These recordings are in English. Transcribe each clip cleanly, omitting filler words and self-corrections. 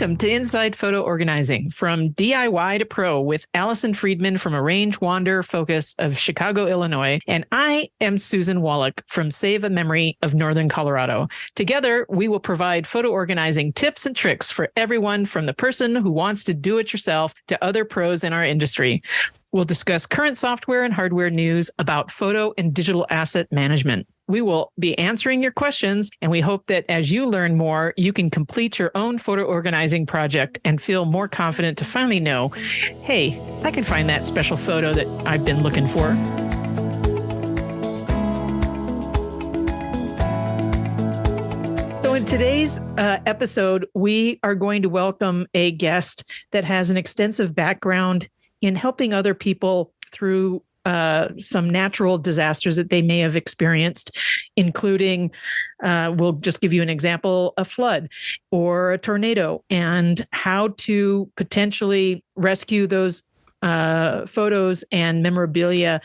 Welcome to Inside Photo Organizing, from DIY to Pro, with Allison Friedman from Arrange Wander Focus of Chicago, Illinois. And I am Susan Wallach from Save a Memory of Northern Colorado. Together, we will provide photo organizing tips and tricks for everyone from the person who wants to do it yourself to other pros in our industry. We'll discuss current software and hardware news about photo and digital asset management. We will be answering your questions, and we hope that as you learn more, you can complete your own photo organizing project and feel more confident to finally know, hey, I can find that special photo that I've been looking for. So in today's episode, we are going to welcome a guest that has an extensive background in helping other people through some natural disasters that they may have experienced, including, we'll just give you an example, a flood or a tornado, and how to potentially rescue those photos and memorabilia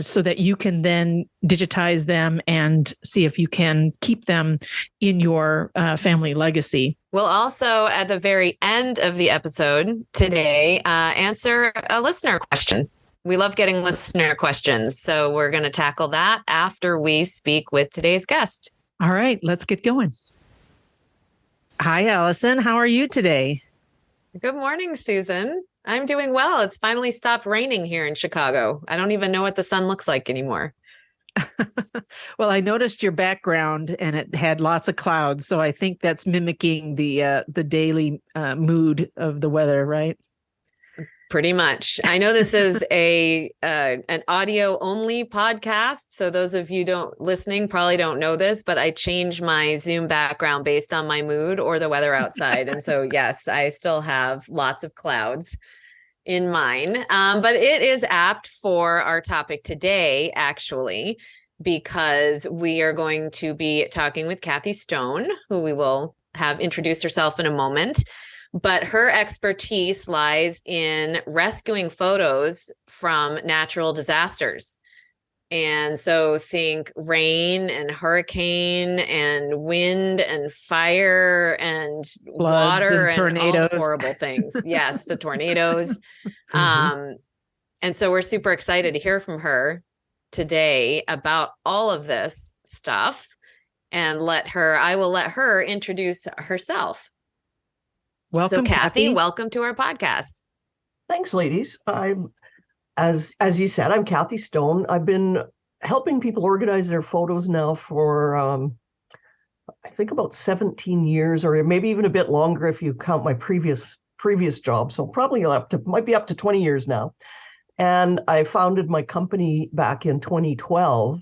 so that you can then digitize them and see if you can keep them in your family legacy. We'll also, at the very end of the episode today, answer a listener question. We love getting listener questions, so we're going to tackle that after we speak with today's guest. All right, let's get going. Hi, Allison. How are you today? Good morning, Susan. I'm doing well. It's finally stopped raining here in Chicago. I don't even know what the sun looks like anymore. Well, I noticed your background and it had lots of clouds, so I think that's mimicking the daily mood of the weather, right? Pretty much. I know this is an audio only podcast, so those of you listening probably don't know this, but I change my Zoom background based on my mood or the weather outside. And so, yes, I still have lots of clouds in mine, but it is apt for our topic today, actually, because we are going to be talking with Kathy Stone, who we will have introduce herself in a moment. But her expertise lies in rescuing photos from natural disasters. And so think rain and hurricane and wind and fire and floods water and tornadoes. All the horrible things. Yes, the tornadoes. And so we're super excited to hear from her today about all of this stuff, and I will let her introduce herself. Welcome, so Kathy, welcome to our podcast. Thanks, ladies. As you said, I'm Kathy Stone. I've been helping people organize their photos now for, I think about 17 years, or maybe even a bit longer if you count my previous job. So probably might be up to 20 years now. And I founded my company back in 2012.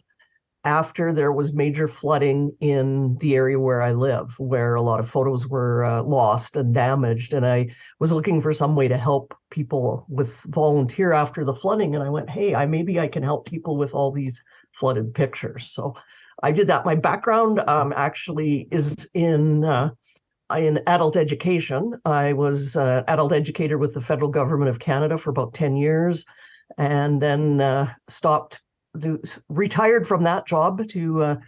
After there was major flooding in the area where I live, where a lot of photos were lost and damaged. And I was looking for some way to help people with volunteer after the flooding. And I went, hey, maybe I can help people with all these flooded pictures. So I did that. My background actually is in adult education. I was an adult educator with the federal government of Canada for about 10 years, and then retired from that job to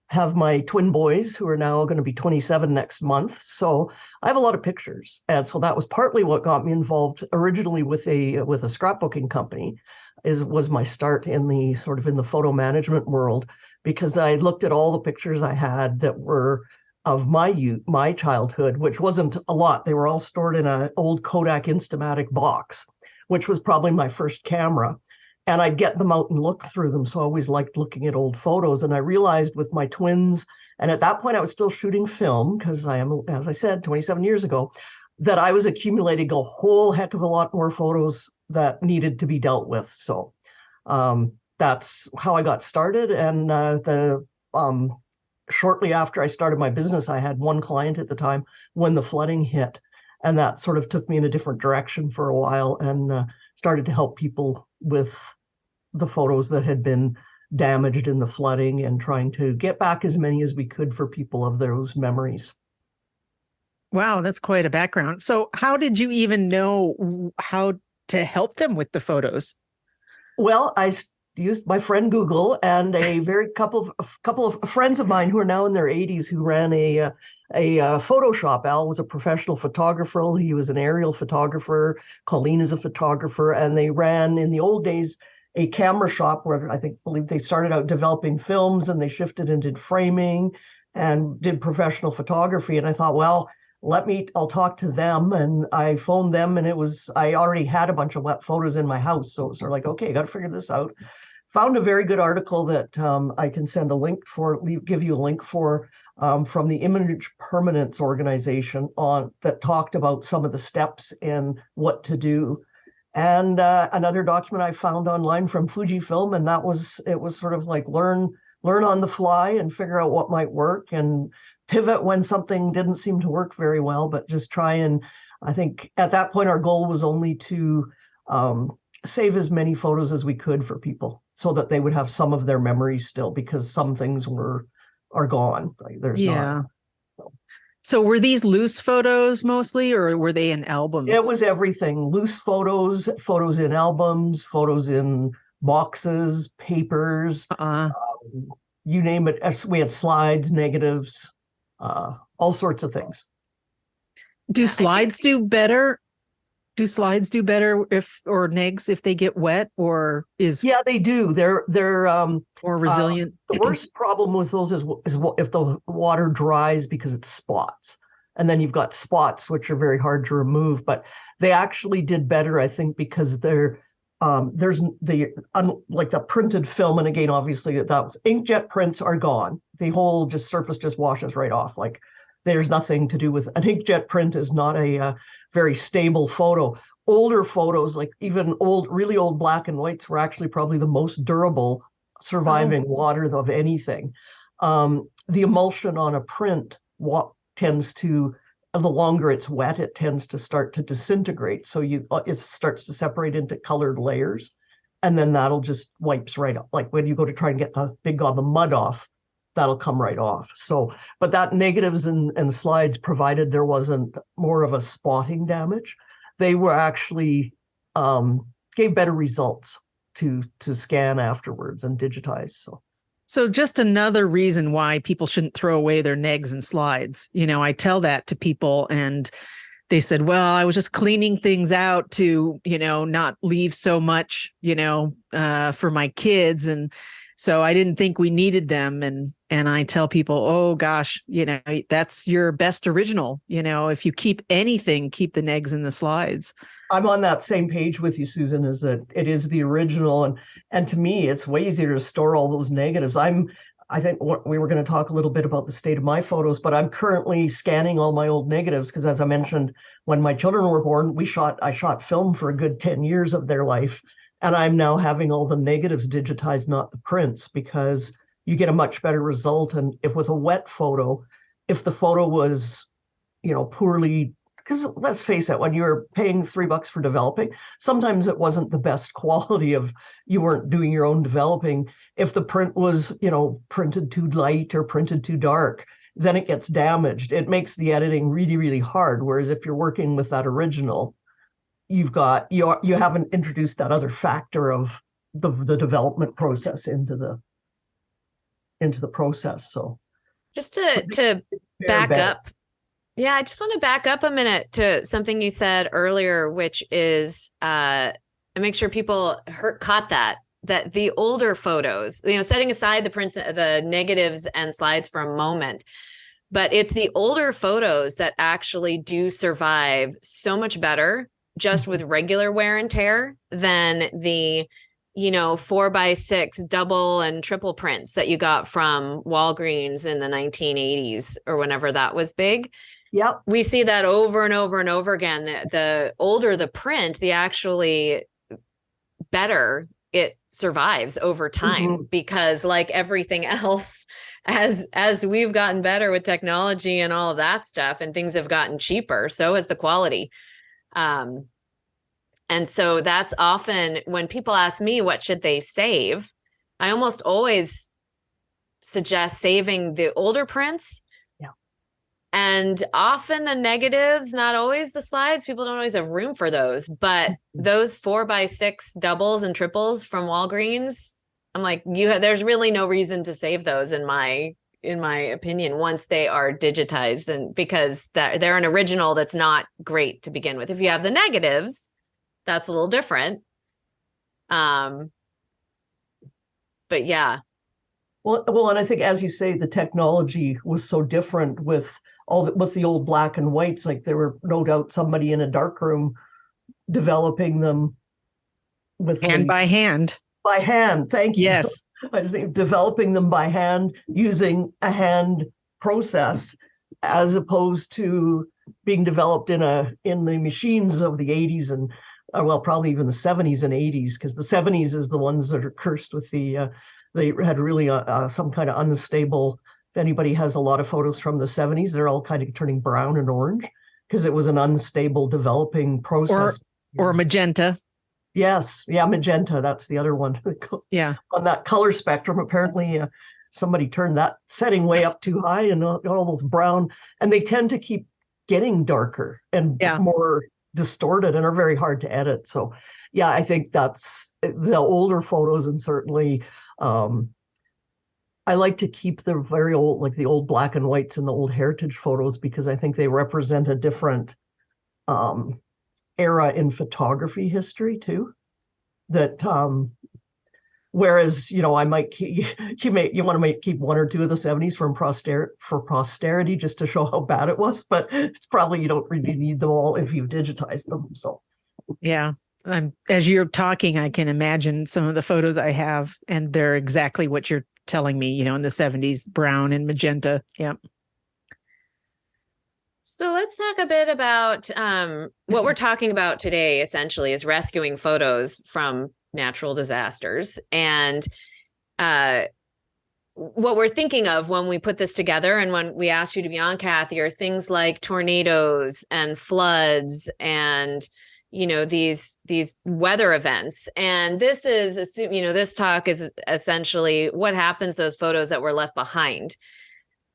have my twin boys, who are now going to be 27 next month. So I have a lot of pictures. And so that was partly what got me involved originally with a scrapbooking company. Was my start in the photo management world, because I looked at all the pictures I had that were of my childhood, which wasn't a lot. They were all stored in an old Kodak Instamatic box, which was probably my first camera. And I'd get them out and look through them. So I always liked looking at old photos. And I realized with my twins, and at that point I was still shooting film, because I am, as I said, 27 years ago, that I was accumulating a whole heck of a lot more photos that needed to be dealt with. So that's how I got started. And shortly after I started my business, I had one client at the time when the flooding hit. And that sort of took me in a different direction for a while, and started to help people with the photos that had been damaged in the flooding, and trying to get back as many as we could for people of those memories. Wow, that's quite a background. So how did you even know how to help them with the photos? Well, used my friend Google and a couple of friends of mine who are now in their 80s who ran a photo shop. Al was a professional photographer. He was an aerial photographer. Colleen is a photographer, and they ran in the old days a camera shop where believe they started out developing films and they shifted and did framing and did professional photography. And I thought, well, I'll talk to them. And I phoned them, and I already had a bunch of wet photos in my house. So it was like, okay, got to figure this out. Found a very good article that I can send a link for, give you a link for, from the Image Permanence organization that talked about some of the steps and what to do. And another document I found online from Fujifilm, and it was sort of like learn on the fly and figure out what might work and pivot when something didn't seem to work very well, but just try. And I think at that point, our goal was only to save as many photos as we could for people so that they would have some of their memories still, because some things are gone. Like there's not. So were these loose photos mostly, or were they in albums? It was everything. Loose photos in albums, photos in boxes, papers, you name it. We had slides, negatives, all sorts of things. Do slides do better? Do slides do better or negs if they get wet, or is? Yeah, they do. They're more resilient. The worst problem with those is if the water dries, because it's spots, and then you've got spots which are very hard to remove. But they actually did better, I think, because there's like the printed film, and again, obviously that was inkjet prints are gone. The whole surface just washes right off. Like there's nothing to do with an inkjet print. Is not a very stable photo. Older photos, like even really old black and whites, were actually probably the most durable surviving water of anything. The emulsion on a print tends to, the longer it's wet, it tends to start to disintegrate. So it starts to separate into colored layers, and then that'll just wipes right up. Like when you go to try and get the big gob of mud off, that'll come right off. So, but that negatives and slides, provided there wasn't more of a spotting damage, they were actually gave better results to scan afterwards and digitize. So just another reason why people shouldn't throw away their negs and slides. I tell that to people, and they said, well, I was just cleaning things out to, not leave so much, for my kids. And so I didn't think we needed them. And I tell people, oh gosh, that's your best original. If you keep anything, keep the negs and the slides. I'm on that same page with you, Susan, is that it is the original. And to me, it's way easier to store all those negatives. I think we were going to talk a little bit about the state of my photos, but I'm currently scanning all my old negatives because, as I mentioned, when my children were born, I shot film for a good 10 years of their life. And I'm now having all the negatives digitized, not the prints, because you get a much better result. And if with a wet photo, if the photo was, poorly, because let's face it, when you're paying $3 for developing, sometimes it wasn't the best quality you weren't doing your own developing. If the print was, printed too light or printed too dark, then it gets damaged. It makes the editing really, really hard. Whereas if you're working with that original, you haven't introduced that other factor of the development process into the process. So just to back up. Yeah, I just want to back up a minute to something you said earlier, which is make sure people caught that the older photos, setting aside the prints, the negatives and slides for a moment, but it's the older photos that actually do survive so much better just with regular wear and tear than the 4x6 double and triple prints that you got from Walgreens in the 1980s or whenever that was big. Yep. We see that over and over and over again. The older the print, the actually better it survives over time, because like everything else, as we've gotten better with technology and all of that stuff, and things have gotten cheaper, so has the quality. And so that's often when people ask me, what should they save? I almost always suggest saving the older prints. And often the negatives, not always the slides. People don't always have room for those, but those 4x6 doubles and triples from Walgreens, I'm like, there's really no reason to save those in my opinion, once they are digitized, and because they're an original that's not great to begin with. If you have the negatives, that's a little different. But yeah. Well, and I think, as you say, the technology was so different with with the old black and whites. Like, there were no doubt somebody in a darkroom developing them with Hand by hand. By hand, thank you. Yes. I just think developing them by hand using a hand process, as opposed to being developed in the machines of the 80s and well, probably even the 70s and 80s, because the 70s is the ones that are cursed with they had really some kind of unstable. If anybody has a lot of photos from the 70s, they're all kind of turning brown and orange because it was an unstable developing process. Or magenta. Yes. Yeah. Magenta. That's the other one. Yeah. On that color spectrum, apparently somebody turned that setting way up too high, and all those brown, and they tend to keep getting darker and more distorted and are very hard to edit. So yeah, I think that's the older photos. And certainly I like to keep the very old, like the old black and whites and the old heritage photos, because I think they represent a different era in photography history too. That whereas, I might keep, you want to keep one or two of the 70s for posterity just to show how bad it was, but it's probably, you don't really need them all if you've digitized them. So yeah, as you're talking, I can imagine some of the photos I have, and they're exactly what you're telling me, in the 70s, brown and magenta. Yeah. So let's talk a bit about what we're talking about today, essentially, is rescuing photos from natural disasters. And what we're thinking of when we put this together and when we asked you to be on, Kathy, are things like tornadoes and floods and, these weather events. And this is, this talk is essentially what happens to those photos that were left behind.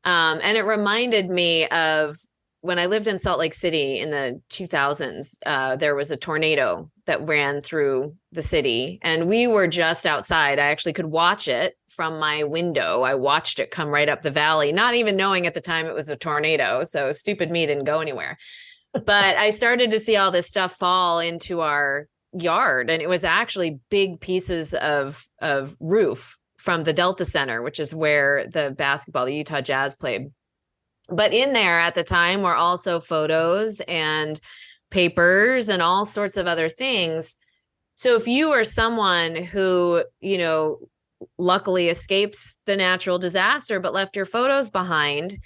And it reminded me of when I lived in Salt Lake City in the 2000s. There was a tornado that ran through the city, and we were just outside. I actually could watch it from my window. I watched it come right up the valley, not even knowing at the time it was a tornado. So stupid me didn't go anywhere. But I started to see all this stuff fall into our yard, and it was actually big pieces of roof from the Delta Center, which is where the Utah Jazz played. But in there at the time were also photos and papers and all sorts of other things. So if you are someone who, luckily escapes the natural disaster, but left your photos behind,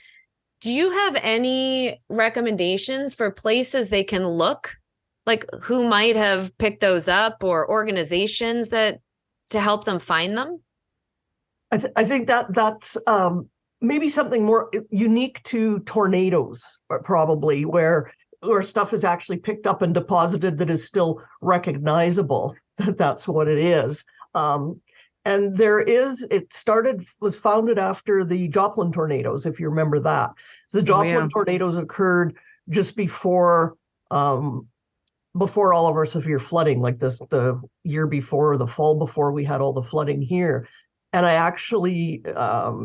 do you have any recommendations for places they can look? Like, who might have picked those up, or organizations to help them find them? I think that's maybe something more unique to tornadoes, probably, where stuff is actually picked up and deposited that is still recognizable, that's what it is. And was founded after the Joplin tornadoes, if you remember that. So the Joplin tornadoes occurred just before all of our severe flooding, like the year before, the fall before we had all the flooding here. And I actually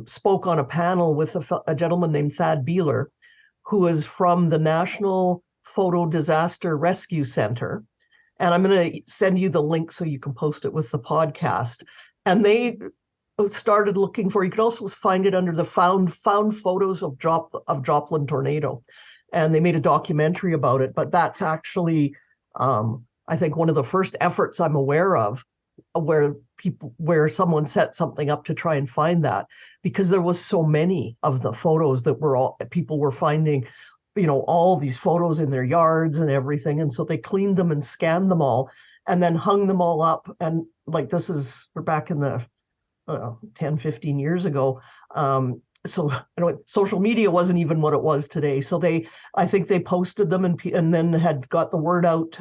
spoke on a panel with a gentleman named Thad Beeler, who is from the National Photo Disaster Rescue Center. And I'm going to send you the link so you can post it with the podcast. And they started looking you could also find it under the found photos of Joplin tornado. And they made a documentary about it. But that's actually, I think, one of the first efforts I'm aware of where someone set something up to try and find that, because there was so many of the photos that people were finding, all these photos in their yards and everything. And so they cleaned them and scanned them all and then hung them all up. And like, we're back in the 10, 15 years ago. So social media wasn't even what it was today. So I think they posted them and then had got the word out.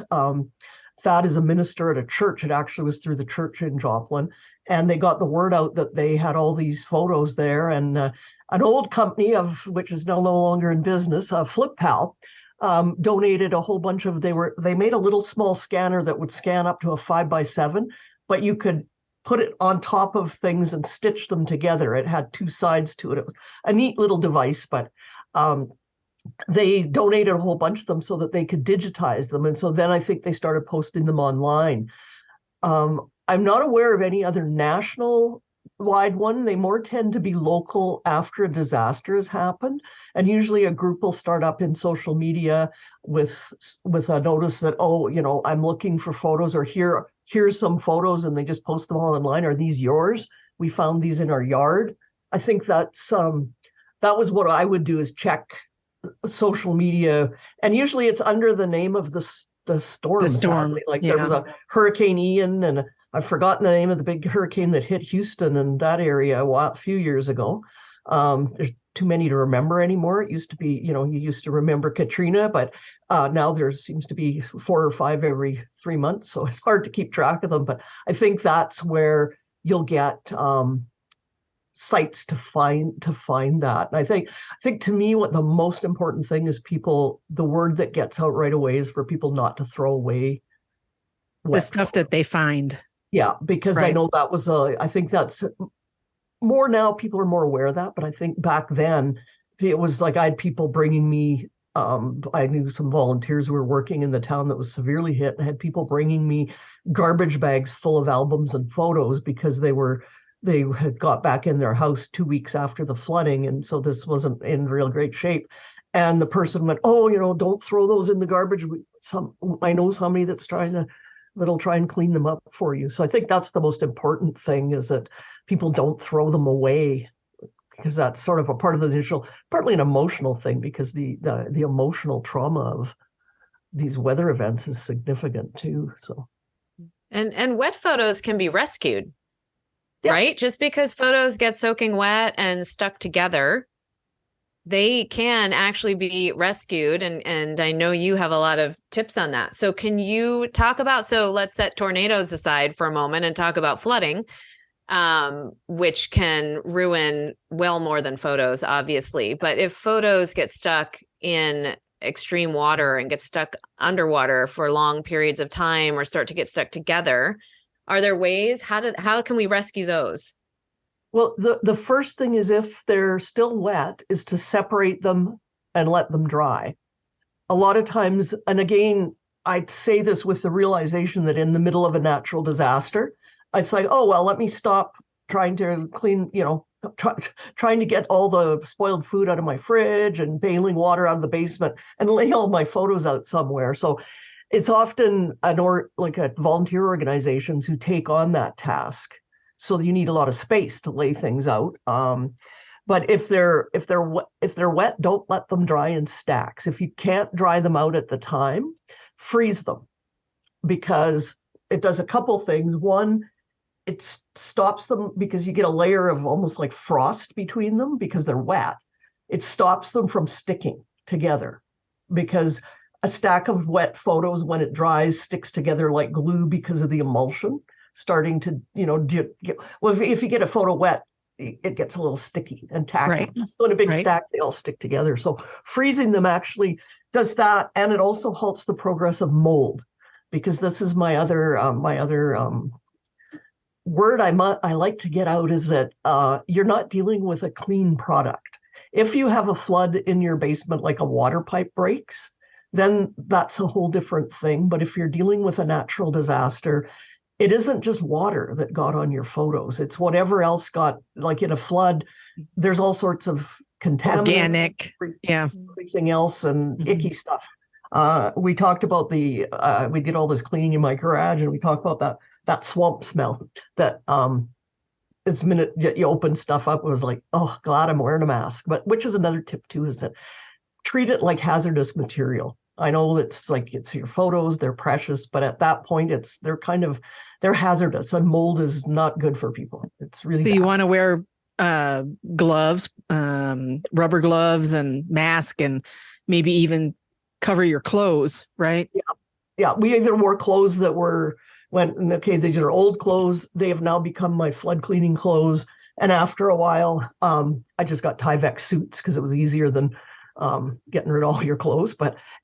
Thad is a minister at a church. It actually was through the church in Joplin. And they got the word out that they had all these photos there. And an old company, which is now no longer in business, FlipPal, donated a whole bunch of, they made a little small scanner that would scan up to a 5x7, but you could put it on top of things and stitch them together. It had two sides to it. It was a neat little device, but they donated a whole bunch of them so that they could digitize them. And so then I think they started posting them online. I'm not aware of any other national wide one. They more tend to be local after a disaster has happened. And usually a group will start up in social media with a notice that, oh, you know, I'm looking for photos, or here's some photos, and they just post them all online. Are these yours? We found these in our yard. I think that's that was what I would do, is check social media. And usually it's under the name of the storm. The storm. Like yeah. There was a Hurricane Ian, and I've forgotten the name of the big hurricane that hit Houston and that area a few years ago. There's too many to remember anymore. It used to be, you know, you used to remember Katrina, but now there seems to be 4 or 5 every 3 months. So it's hard to keep track of them. But I think that's where you'll get sites to find that. And I think to me, what the most important thing is the word that gets out right away is for people not to throw away the stuff that they find. Yeah, because I know that was I think that's more now. People are more aware of that, but I think back then it was like I had people bringing me. I knew some volunteers who were working in the town that was severely hit. I had people bringing me garbage bags full of albums and photos because they had got back in their house 2 weeks after the flooding, and so this wasn't in real great shape. And the person went, "Oh, you know, don't throw those in the garbage. I know somebody that'll try and clean them up for you." So I think that's the most important thing, is that people don't throw them away, because that's sort of a part of the initial, partly an emotional thing, because the emotional trauma of these weather events is significant too. So, and wet photos can be rescued, right? Just because photos get soaking wet and stuck together, they can actually be rescued. And I know you have a lot of tips on that. So can you talk about, so let's set tornadoes aside for a moment and talk about flooding, which can ruin well more than photos, obviously. But if photos get stuck in extreme water and get stuck underwater for long periods of time, or start to get stuck together, are there ways? How can we rescue those? Well, the first thing is, if they're still wet, is to separate them and let them dry. A lot of times, and again, I'd say this with the realization that in the middle of a natural disaster, it's like, oh, well, let me stop trying to clean, you know, trying to get all the spoiled food out of my fridge and bailing water out of the basement, and lay all my photos out somewhere. So it's often like volunteer organizations who take on that task. So you need a lot of space to lay things out. But if they're wet, don't let them dry in stacks. If you can't dry them out at the time, freeze them, because it does a couple things. One, it stops them, because you get a layer of almost like frost between them because they're wet. It stops them from sticking together, because a stack of wet photos, when it dries, sticks together like glue because of the emulsion starting to, you know, if you get a photo wet, it gets a little sticky and tacky. Right. So in a big stack, they all stick together. So freezing them actually does that, and it also halts the progress of mold, because this is my other word I like to get out, is that you're not dealing with a clean product. If you have a flood in your basement, like a water pipe breaks, then that's a whole different thing. But if you're dealing with a natural disaster, it isn't just water that got on your photos. It's whatever else got, like in a flood, there's all sorts of contaminants, organic, everything else, and icky stuff. We talked about we did all this cleaning in my garage, and we talked about that swamp smell that it's the minute that you open stuff up, it was like, oh, glad I'm wearing a mask. But which is another tip too, is that treat it like hazardous material. I know it's your photos, they're precious, but at that point they're hazardous, and mold is not good for people. It's really so bad. You want to wear gloves, rubber gloves and mask, and maybe even cover your clothes, right? Yeah. We either wore clothes that these are old clothes. They have now become my flood cleaning clothes. And after a while, I just got Tyvek suits because it was easier than getting rid of all your clothes,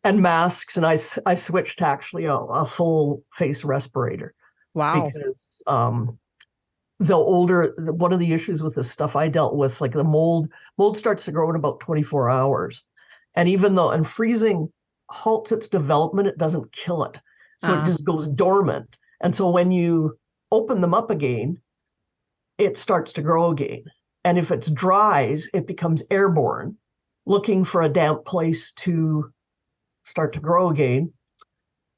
and masks. And I switched to actually a full face respirator. Wow. Because the older, one of the issues with the stuff I dealt with, like the mold starts to grow in about 24 hours. And even though, and freezing halts its development, it doesn't kill it. So it just goes dormant. And so when you open them up again, it starts to grow again. And if it dries, it becomes airborne, looking for a damp place to start to grow again.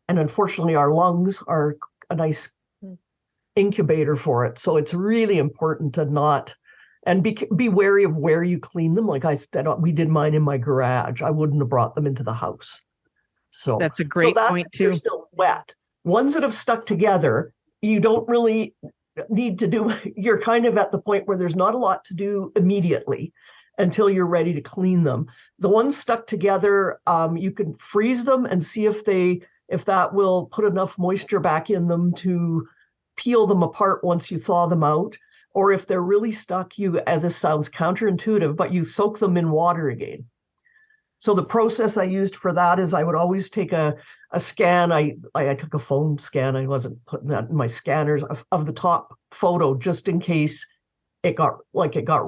And unfortunately, our lungs are a nice incubator for it. So it's really important to not, and be wary of where you clean them. Like I said, we did mine in my garage. I wouldn't have brought them into the house. So that's a great point too. They're still wet. Ones that have stuck together, you don't really need to do, you're kind of at the point where there's not a lot to do immediately until you're ready to clean them. The ones stuck together, you can freeze them and see if that will put enough moisture back in them to peel them apart once you thaw them out. Or if they're really stuck, this sounds counterintuitive, but you soak them in water again. So the process I used for that is I would always take a scan. I took a phone scan. I wasn't putting that in my scanners of the top photo just in case it got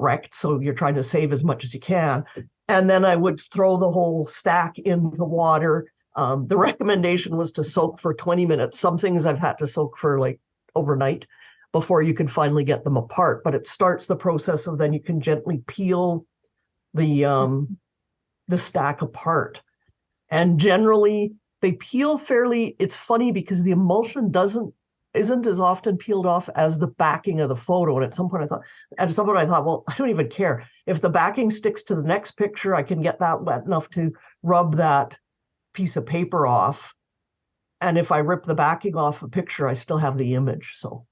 wrecked. So you're trying to save as much as you can. And then I would throw the whole stack into water. The recommendation was to soak for 20 minutes. Some things I've had to soak for like overnight before you can finally get them apart. But it starts the process of then you can gently peel the stack apart. And generally they peel fairly. It's funny because the emulsion isn't as often peeled off as the backing of the photo. And at some point I thought, well, I don't even care. If the backing sticks to the next picture, I can get that wet enough to rub that piece of paper off. And if I rip the backing off a picture, I still have the image. So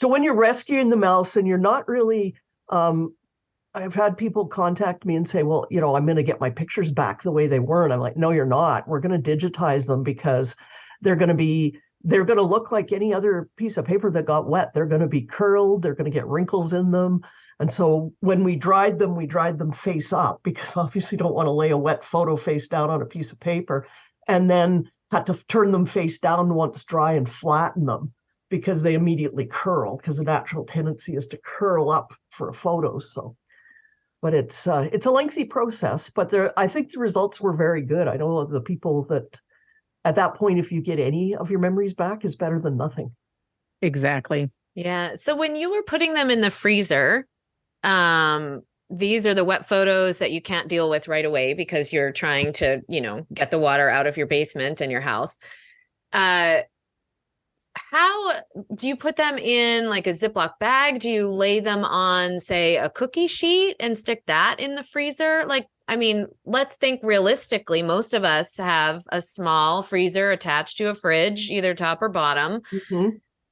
when you're rescuing the mouse and you're not really, I've had people contact me and say, well, I'm going to get my pictures back the way they were. And I'm like, no, you're not. We're going to digitize them because they're going to look like any other piece of paper that got wet. They're going to be curled. They're going to get wrinkles in them. And so when we dried them face up because obviously don't want to lay a wet photo face down on a piece of paper, and then had to turn them face down once dry and flatten them because they immediately curl, because the natural tendency is to curl up for a photo. So, but it's a lengthy process, but I think the results were very good. I know the people that at that point, if you get any of your memories back, is better than nothing. Exactly. Yeah. So when you were putting them in the freezer, these are the wet photos that you can't deal with right away because you're trying to, get the water out of your basement and your house. How do you put them in like a Ziploc bag? Do you lay them on, say, a cookie sheet and stick that in the freezer? Like, I mean, let's think realistically. Most of us have a small freezer attached to a fridge, either top or bottom. Mm-hmm.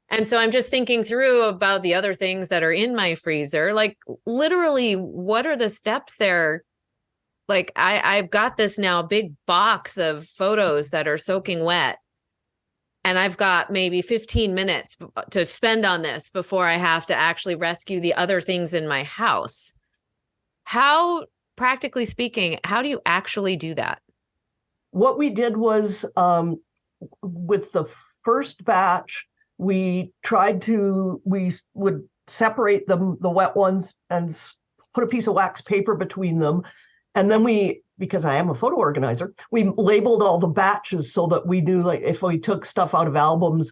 And so I'm just thinking through about the other things that are in my freezer. Like, literally, what are the steps there? Like, I've got this now big box of photos that are soaking wet. And I've got maybe 15 minutes to spend on this before I have to actually rescue the other things in my house. How, practically speaking, how do you actually do that? What we did was with the first batch, we would separate the wet ones and put a piece of wax paper between them. And then because I am a photo organizer, we labeled all the batches so that we knew, like, if we took stuff out of albums,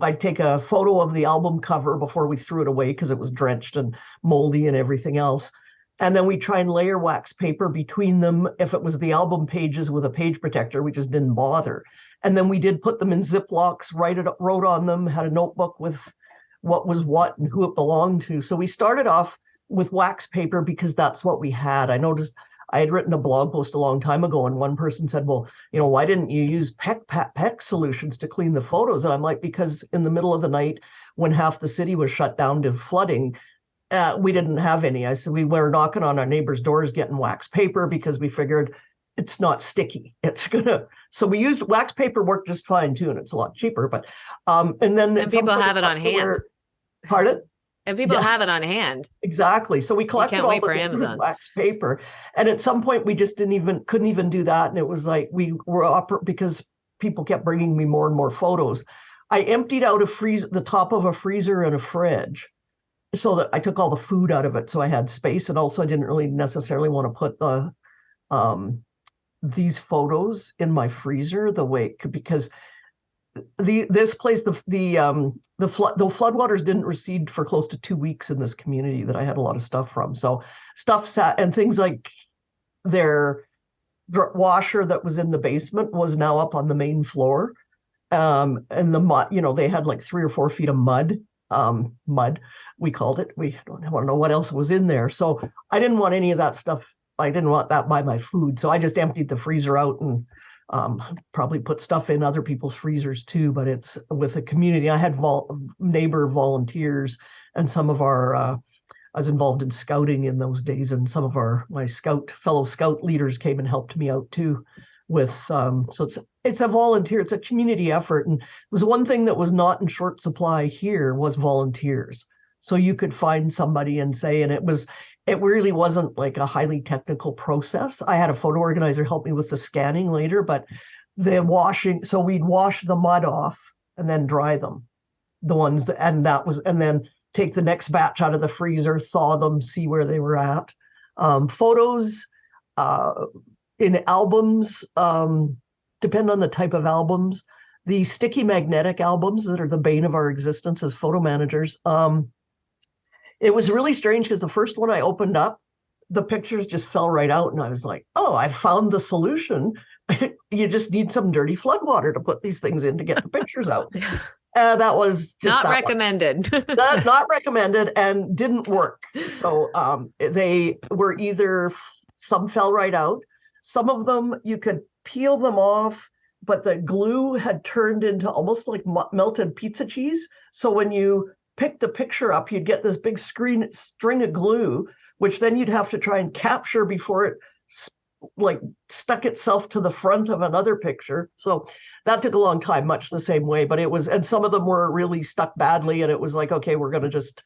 I'd take a photo of the album cover before we threw it away because it was drenched and moldy and everything else. And then we try and layer wax paper between them. If it was the album pages with a page protector, we just didn't bother. And then we did put them in Ziplocs, wrote on them, had a notebook with what was what and who it belonged to. So we started off with wax paper because that's what we had. I noticed I had written a blog post a long time ago, and one person said, well, why didn't you use PEX solutions to clean the photos? And I'm like, because in the middle of the night when half the city was shut down to flooding, we didn't have any. I said, we were knocking on our neighbors' doors getting wax paper because we figured it's not sticky. So we used wax paper, worked just fine too, and it's a lot cheaper. But and people have it on hand. Pardon? And people have it on hand. Exactly. So we collected all the wax paper. And at some point we just couldn't even do that. And it was like we were because people kept bringing me more and more photos. I emptied out the top of a freezer and a fridge so that I took all the food out of it, so I had space, and also I didn't really necessarily want to put these photos in my freezer because this place, the floodwaters didn't recede for close to 2 weeks in this community that I had a lot of stuff from. So stuff sat, and things like their washer that was in the basement was now up on the main floor. And the mud, they had like 3 or 4 feet of mud, we called it. We don't know what else was in there. So I didn't want any of that stuff. I didn't want that by my food. So I just emptied the freezer out and probably put stuff in other people's freezers too, but it's with a community. I had neighbor volunteers, and some of our, I was involved in scouting in those days, and some of my fellow scout leaders came and helped me out too with, so it's a volunteer, it's a community effort. And it was one thing that was not in short supply here was volunteers. So you could find somebody and say, and it really wasn't like a highly technical process. I had a photo organizer help me with the scanning later, but the washing, so we'd wash the mud off and then dry them, and then take the next batch out of the freezer, thaw them, see where they were at. Photos in albums, depend on the type of albums. The sticky magnetic albums that are the bane of our existence as photo managers, it was really strange because the first one I opened up, the pictures just fell right out. And I was like, oh, I found the solution. You just need some dirty floodwater to put these things in to get the pictures out. That was just not recommended. Not recommended, and didn't work. So they were some fell right out. Some of them, you could peel them off, but the glue had turned into almost like melted pizza cheese. So when you pick the picture up, you'd get this big string of glue, which then you'd have to try and capture before it stuck itself to the front of another picture. So that took a long time, much the same way, but and some of them were really stuck badly, and it was like, okay, we're going to just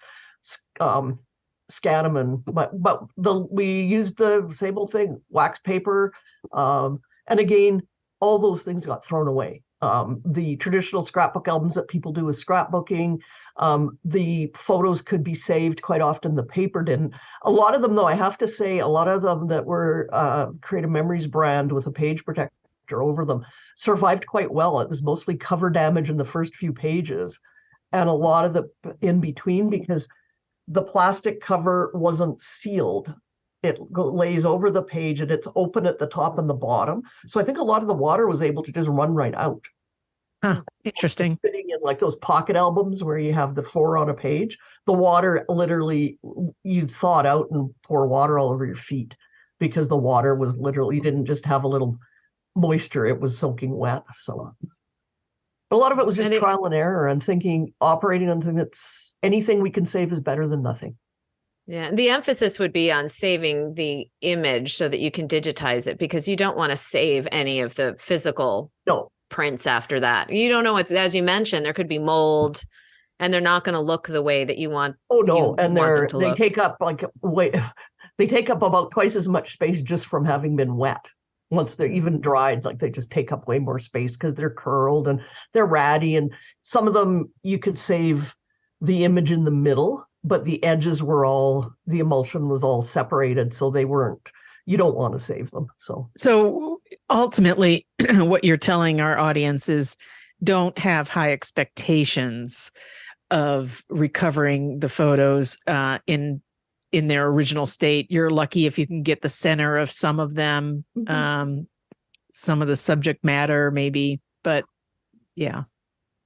scan them. But we used the same old thing, wax paper. And again, all those things got thrown away. The traditional scrapbook albums that people do with scrapbooking, the photos could be saved. Quite often the paper didn't. A lot of them, though, I have to say, a lot of them that were Creative Memories brand with a page protector over them survived quite well. It was mostly cover damage in the first few pages, and a lot of the in between, because the plastic cover wasn't sealed. It lays over the page, and it's open at the top and the bottom. So I think a lot of the water was able to just run right out. Huh, interesting. Fitting in like those pocket albums where you have the 4 on a page, the water literally, you thaw it out and pour water all over your feet, because the water was literally, you didn't just have a little moisture, it was soaking wet. So a lot of it was just trial and error, and operating on anything we can save is better than nothing. Yeah, the emphasis would be on saving the image so that you can digitize it, because you don't want to save any of the physical prints after that. You don't know as you mentioned, there could be mold, and they're not going to look the way that you want. Oh no, and they take up they take up about twice as much space just from having been wet. Once they're even dried, they just take up way more space because they're curled and they're ratty. And some of them you could save the image in the middle, but the edges the emulsion was all separated, so you don't want to save them. So ultimately, what you're telling our audience is don't have high expectations of recovering the photos in their original state. You're lucky if you can get the center of some of them, some of the subject matter maybe, but yeah.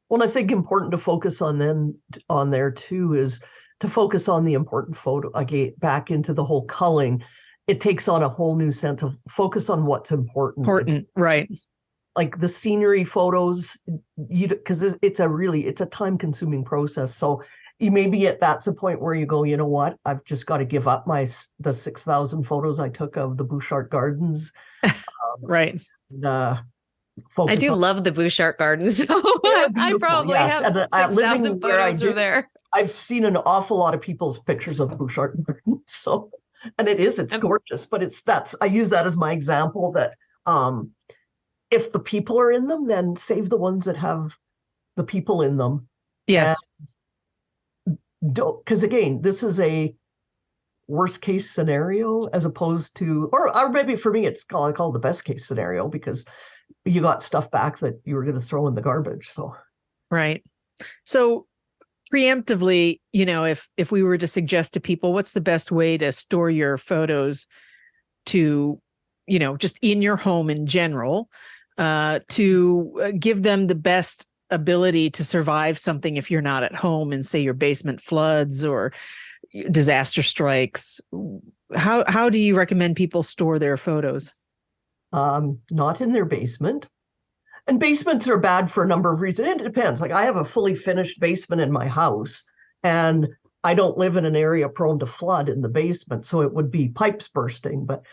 Well, I think important to focus on there too is to focus on the important photo, again, back into the whole culling. It takes on a whole new sense of focus on what's important. Right. Like the scenery photos, because it's a time-consuming process. So you may be that's a point where you go, you know what? I've just got to give up the 6,000 photos I took of the Bouchard Gardens. Right. I do love the Bouchard Gardens. I probably have 6,000 photos from there. I've seen an awful lot of people's pictures of Bouchard Gardens. So, and it's gorgeous, but I use that as my example that if the people are in them, then save the ones that have the people in them. Yes. don't, because again, this is a worst case scenario as opposed to, or maybe for me, it's called the best case scenario because you got stuff back that you were going to throw in the garbage. So, right. So preemptively, if we were to suggest to people, what's the best way to store your photos to, just in your home in general, to give them the best ability to survive something if you're not at home and say your basement floods or disaster strikes, how do you recommend people store their photos? Not in their basement. And basements are bad for a number of reasons. It depends. Like I have a fully finished basement in my house, and I don't live in an area prone to flood in the basement, so it would be pipes bursting. But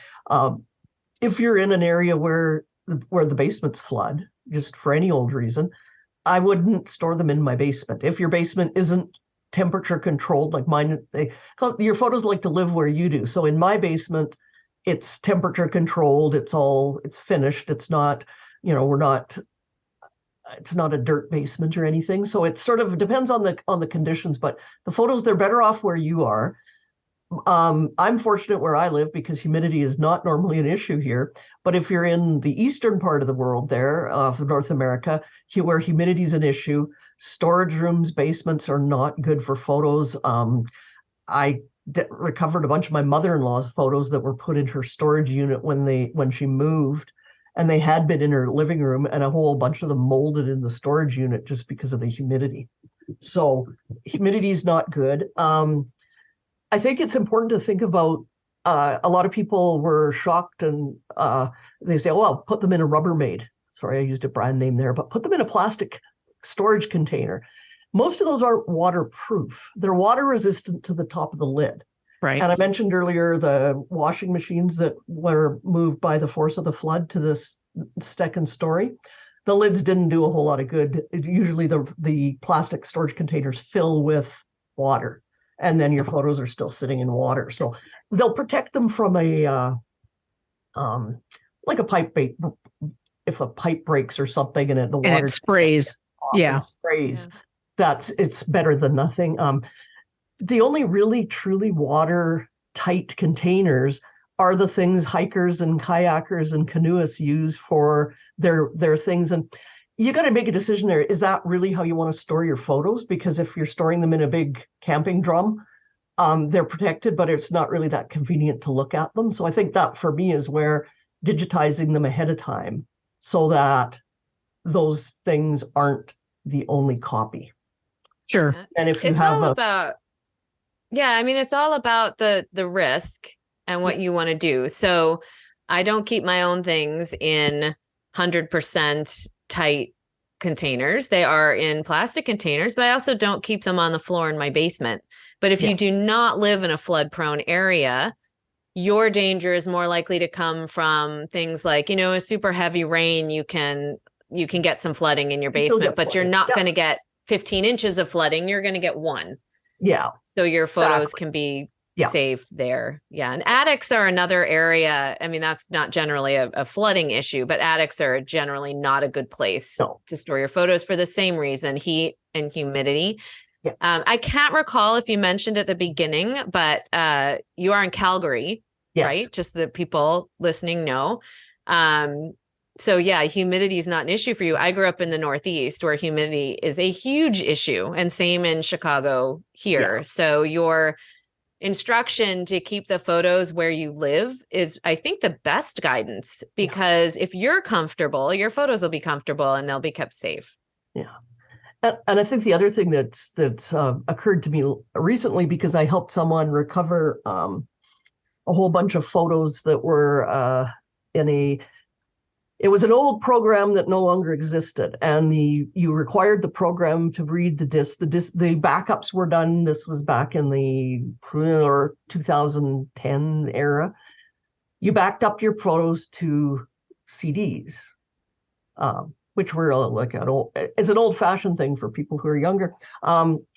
if you're in an area where the basements flood, just for any old reason, I wouldn't store them in my basement. If your basement isn't temperature controlled like mine, your photos like to live where you do. So in my basement, it's temperature controlled. It's finished. It's not, it's not a dirt basement or anything. So it sort of depends on the conditions, but the photos, they're better off where you are. I'm fortunate where I live because humidity is not normally an issue here. But if you're in the eastern part of the world there, of North America, where humidity is an issue, storage rooms, basements are not good for photos. I recovered a bunch of my mother-in-law's photos that were put in her storage unit when she moved, and they had been in her living room, and a whole bunch of them molded in the storage unit just because of the humidity. So humidity is not good. I think it's important to think about, a lot of people were shocked and they say, well, put them in a Rubbermaid. Sorry, I used a brand name there, but put them in a plastic storage container. Most of those aren't waterproof. They're water resistant to the top of the lid. Right. And I mentioned earlier the washing machines that were moved by the force of the flood to this second story. The lids didn't do a whole lot of good. Usually the plastic storage containers fill with water, and then your photos are still sitting in water. So they'll protect them from like a pipe break. If a pipe breaks or something and the water sprays. Yeah. Sprays. It's better than nothing. The only really truly watertight containers are the things hikers and kayakers and canoeists use for their things. And you got to make a decision there. Is that really how you want to store your photos? Because if you're storing them in a big camping drum, they're protected, but it's not really that convenient to look at them. So I think that for me is where digitizing them ahead of time so that those things aren't the only copy. Sure. And if you it's have all about, it's all about the risk and what you want to do. So I don't keep my own things in 100% tight containers. They are in plastic containers, but I also don't keep them on the floor in my basement. But if you do not live in a flood prone area, your danger is more likely to come from things like, a super heavy rain. You can get some flooding in your basement, but you're not going to get 15 inches of flooding. You're going to get 1. Yeah. So your photos can be safe there. Yeah. And attics are another area. I mean, that's not generally a flooding issue, but attics are generally not a good place to store your photos for the same reason, heat and humidity. Yeah. I can't recall if you mentioned at the beginning, but you are in Calgary, right? Just so that people listening know. So yeah, humidity is not an issue for you. I grew up in the Northeast where humidity is a huge issue, and same in Chicago here. Yeah. So your instruction to keep the photos where you live is, I think, the best guidance, because if you're comfortable, your photos will be comfortable and they'll be kept safe. Yeah. And I think the other thing that's occurred to me recently, because I helped someone recover a whole bunch of photos that were it was an old program that no longer existed, and you required the program to read the disk. The backups were done. This was back in the 2010 era. You backed up your photos to CDs, which were like it's an old-fashioned thing for people who are younger.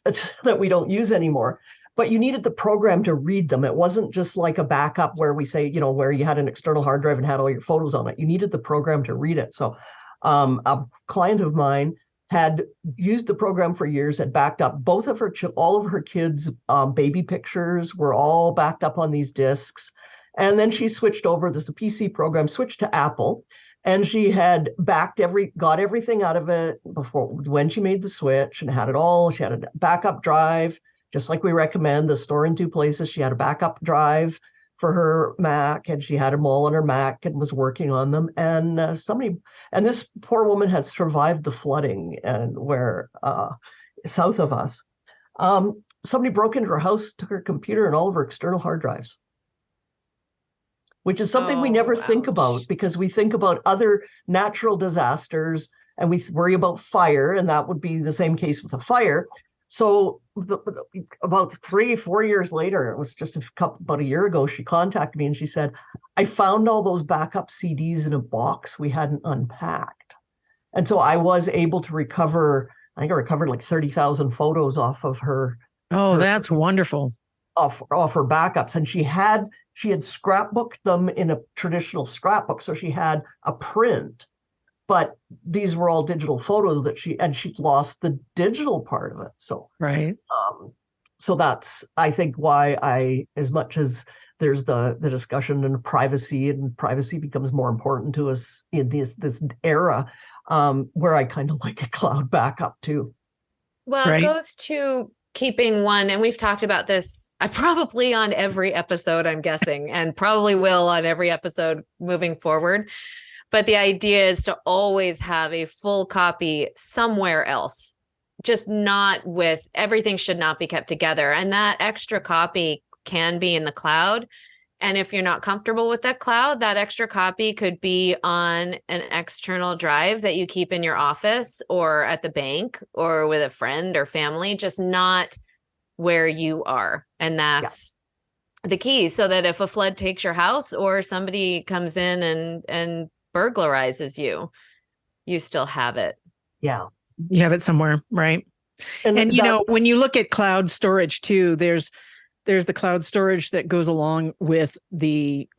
It's that we don't use anymore. But you needed the program to read them. It wasn't just like a backup where we say, where you had an external hard drive and had all your photos on it. You needed the program to read it. So a client of mine had used the program for years, had backed up both of her, all of her kids' baby pictures were all backed up on these discs. And then she switched over, this PC program, switched to Apple, and she had got everything out of it before, when she made the switch, and had it all. She had a backup drive, just like we recommend, the store in two places. She had a backup drive for her Mac, and she had them all on her Mac and was working on them. And this poor woman had survived the flooding and where south of us. Somebody broke into her house, took her computer and all of her external hard drives, which is something we never think about, because we think about other natural disasters and we worry about fire, and that would be the same case with a fire. So about 3-4 years later, it was just about a year ago, she contacted me and she said, I found all those backup CDs in a box we hadn't unpacked. And so I was able to recover, I think I recovered like 30,000 photos off of her. Oh, that's wonderful. Off her backups. And she had scrapbooked them in a traditional scrapbook. So she had a print, but these were all digital photos that she'd lost the digital part of it. So, right. So that's, I think, why as much as there's the discussion and privacy becomes more important to us in this era, where I kind of like a cloud backup too. Well, It goes to keeping one, and we've talked about this, I probably on every episode, I'm guessing, and probably will on every episode moving forward. But the idea is to always have a full copy somewhere else, just not with, everything should not be kept together. And that extra copy can be in the cloud. And if you're not comfortable with that cloud, that extra copy could be on an external drive that you keep in your office or at the bank or with a friend or family, just not where you are. And that's the key, so that if a flood takes your house or somebody comes in and burglarizes you still have it. Yeah. You have it somewhere, right? And you know, when you look at cloud storage too, there's the cloud storage that goes along with the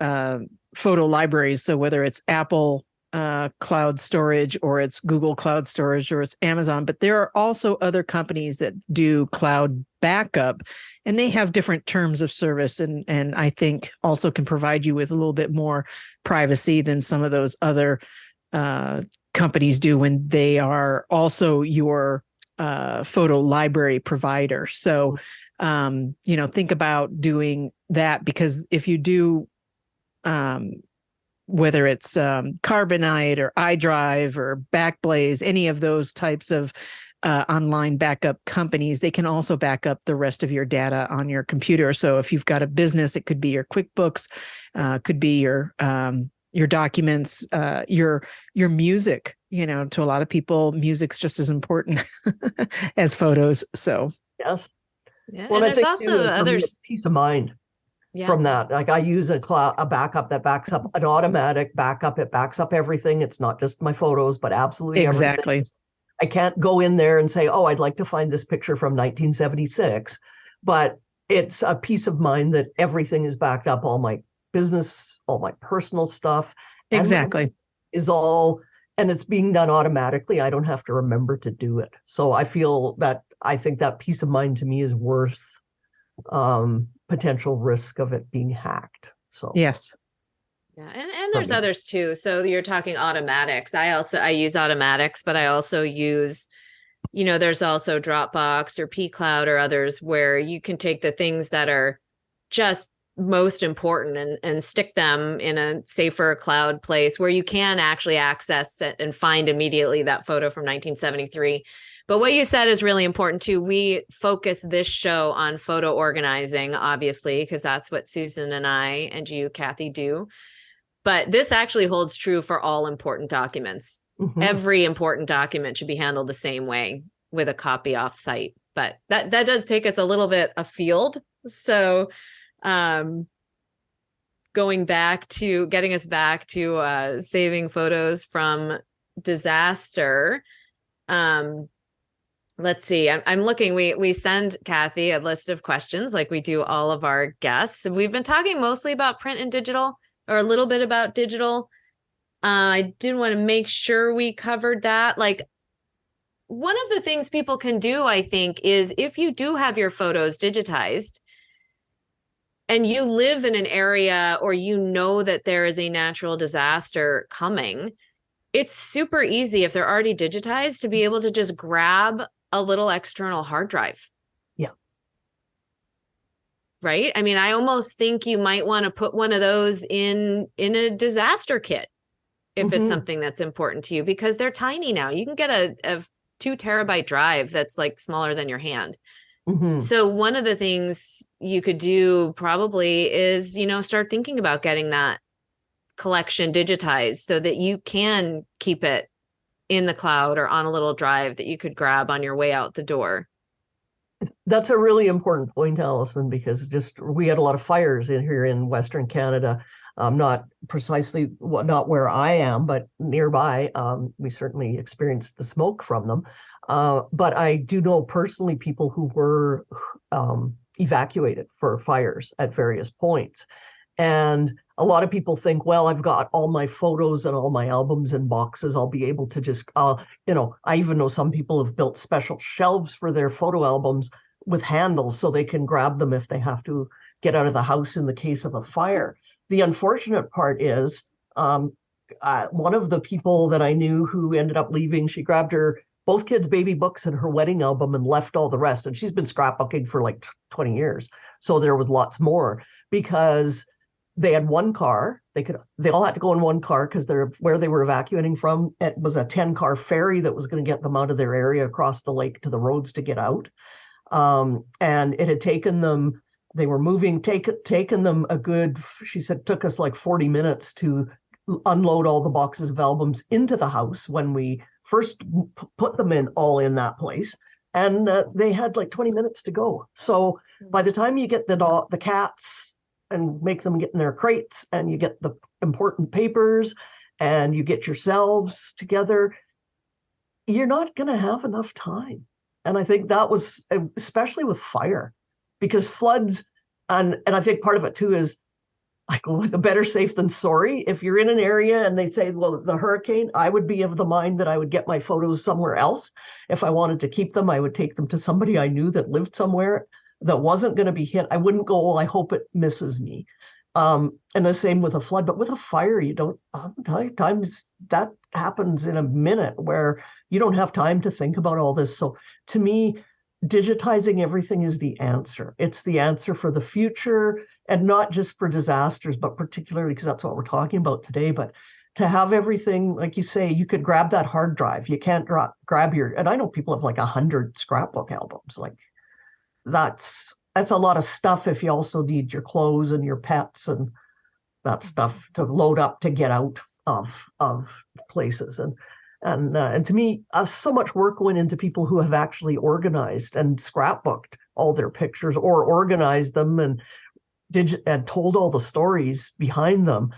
photo libraries. So whether it's Apple cloud storage or it's Google cloud storage or it's Amazon, but there are also other companies that do cloud backup, and they have different terms of service, and I think also can provide you with a little bit more privacy than some of those other companies do when they are also your photo library provider. So think about doing that, because if you do, whether it's Carbonite or iDrive or Backblaze, any of those types of online backup companies, they can also back up the rest of your data on your computer. So if you've got a business, it could be your QuickBooks, could be your documents, your music. To a lot of people, music's just as important as photos. So yes. Yeah, well, and there's also others. Peace of mind from that. Like I use a backup that backs up an automatic backup. It backs up everything. It's not just my photos, but absolutely exactly. Everything. I can't go in there and say, oh, I'd like to find this picture from 1976, but it's a peace of mind that everything is backed up. All my business, all my personal stuff. Exactly. Is all, and it's being done automatically. I don't have to remember to do it. So I think that peace of mind to me is worth potential risk of it being hacked. So yes. Yeah, and there's others too. So you're talking automatics. I use automatics, but I also use, there's also Dropbox or pCloud or others where you can take the things that are just most important and stick them in a safer cloud place where you can actually access it and find immediately that photo from 1973. But what you said is really important too. We focus this show on photo organizing, obviously, because that's what Susan and I and you, Kathy, do. But this actually holds true for all important documents. Mm-hmm. Every important document should be handled the same way with a copy offsite. But that does take us a little bit afield. So getting us back to saving photos from disaster. Let's see. I'm looking. We send Kathy a list of questions like we do all of our guests. We've been talking mostly about print and digital, or a little bit about digital. I did want to make sure we covered that. Like, one of the things people can do, I think, is if you do have your photos digitized and you live in an area or you know that there is a natural disaster coming, it's super easy if they're already digitized to be able to just grab a little external hard drive. Yeah. Right? I mean, I almost think you might want to put one of those in a disaster kit if it's something that's important to you, because they're tiny now. You can get a 2 terabyte drive that's like smaller than your hand. So one of the things you could do probably is, start thinking about getting that collection digitized so that you can keep it in the cloud or on a little drive that you could grab on your way out the door. That's a really important point, Allison, because we had a lot of fires in here in Western Canada. Not precisely, not where I am, but nearby. We certainly experienced the smoke from them. But I do know personally people who were evacuated for fires at various points. And a lot of people think, well, I've got all my photos and all my albums and boxes. I'll be able to just, I even know some people have built special shelves for their photo albums with handles so they can grab them if they have to get out of the house in the case of a fire. The unfortunate part is one of the people that I knew who ended up leaving, she grabbed her both kids' baby books and her wedding album and left all the rest. And she's been scrapbooking for like 20 years. So there was lots more because they had one car. They all had to go in one car because where they were evacuating from, it was a 10-car ferry that was going to get them out of their area across the lake to the roads to get out. And it had taken them, they were moving, taken them she said, took us like 40 minutes to unload all the boxes of albums into the house when we first put them all in that place. And they had like 20 minutes to go. So by the time you get the cats and make them get in their crates and you get the important papers and you get yourselves together, you're not going to have enough time. And I think that was, especially with fire, because floods, and I think part of it too is like, the better safe than sorry. If you're in an area and they say, well, the hurricane, I would be of the mind that I would get my photos somewhere else. If I wanted to keep them, I would take them to somebody I knew that lived somewhere that wasn't going to be hit. I wouldn't go, well, I hope it misses me. And the same with a flood, but with a fire, you don't, times that happens in a minute where you don't have time to think about all this. So to me, digitizing everything is the answer. It's the answer for the future, and not just for disasters, but particularly because that's what we're talking about today. But to have everything, like you say, you could grab that hard drive. You can't grab and I know people have like 100 scrapbook albums. Like that's a lot of stuff if you also need your clothes and your pets and that stuff to load up to get out of places. And to me, so much work went into people who have actually organized and scrapbooked all their pictures or organized them and told all the stories behind them.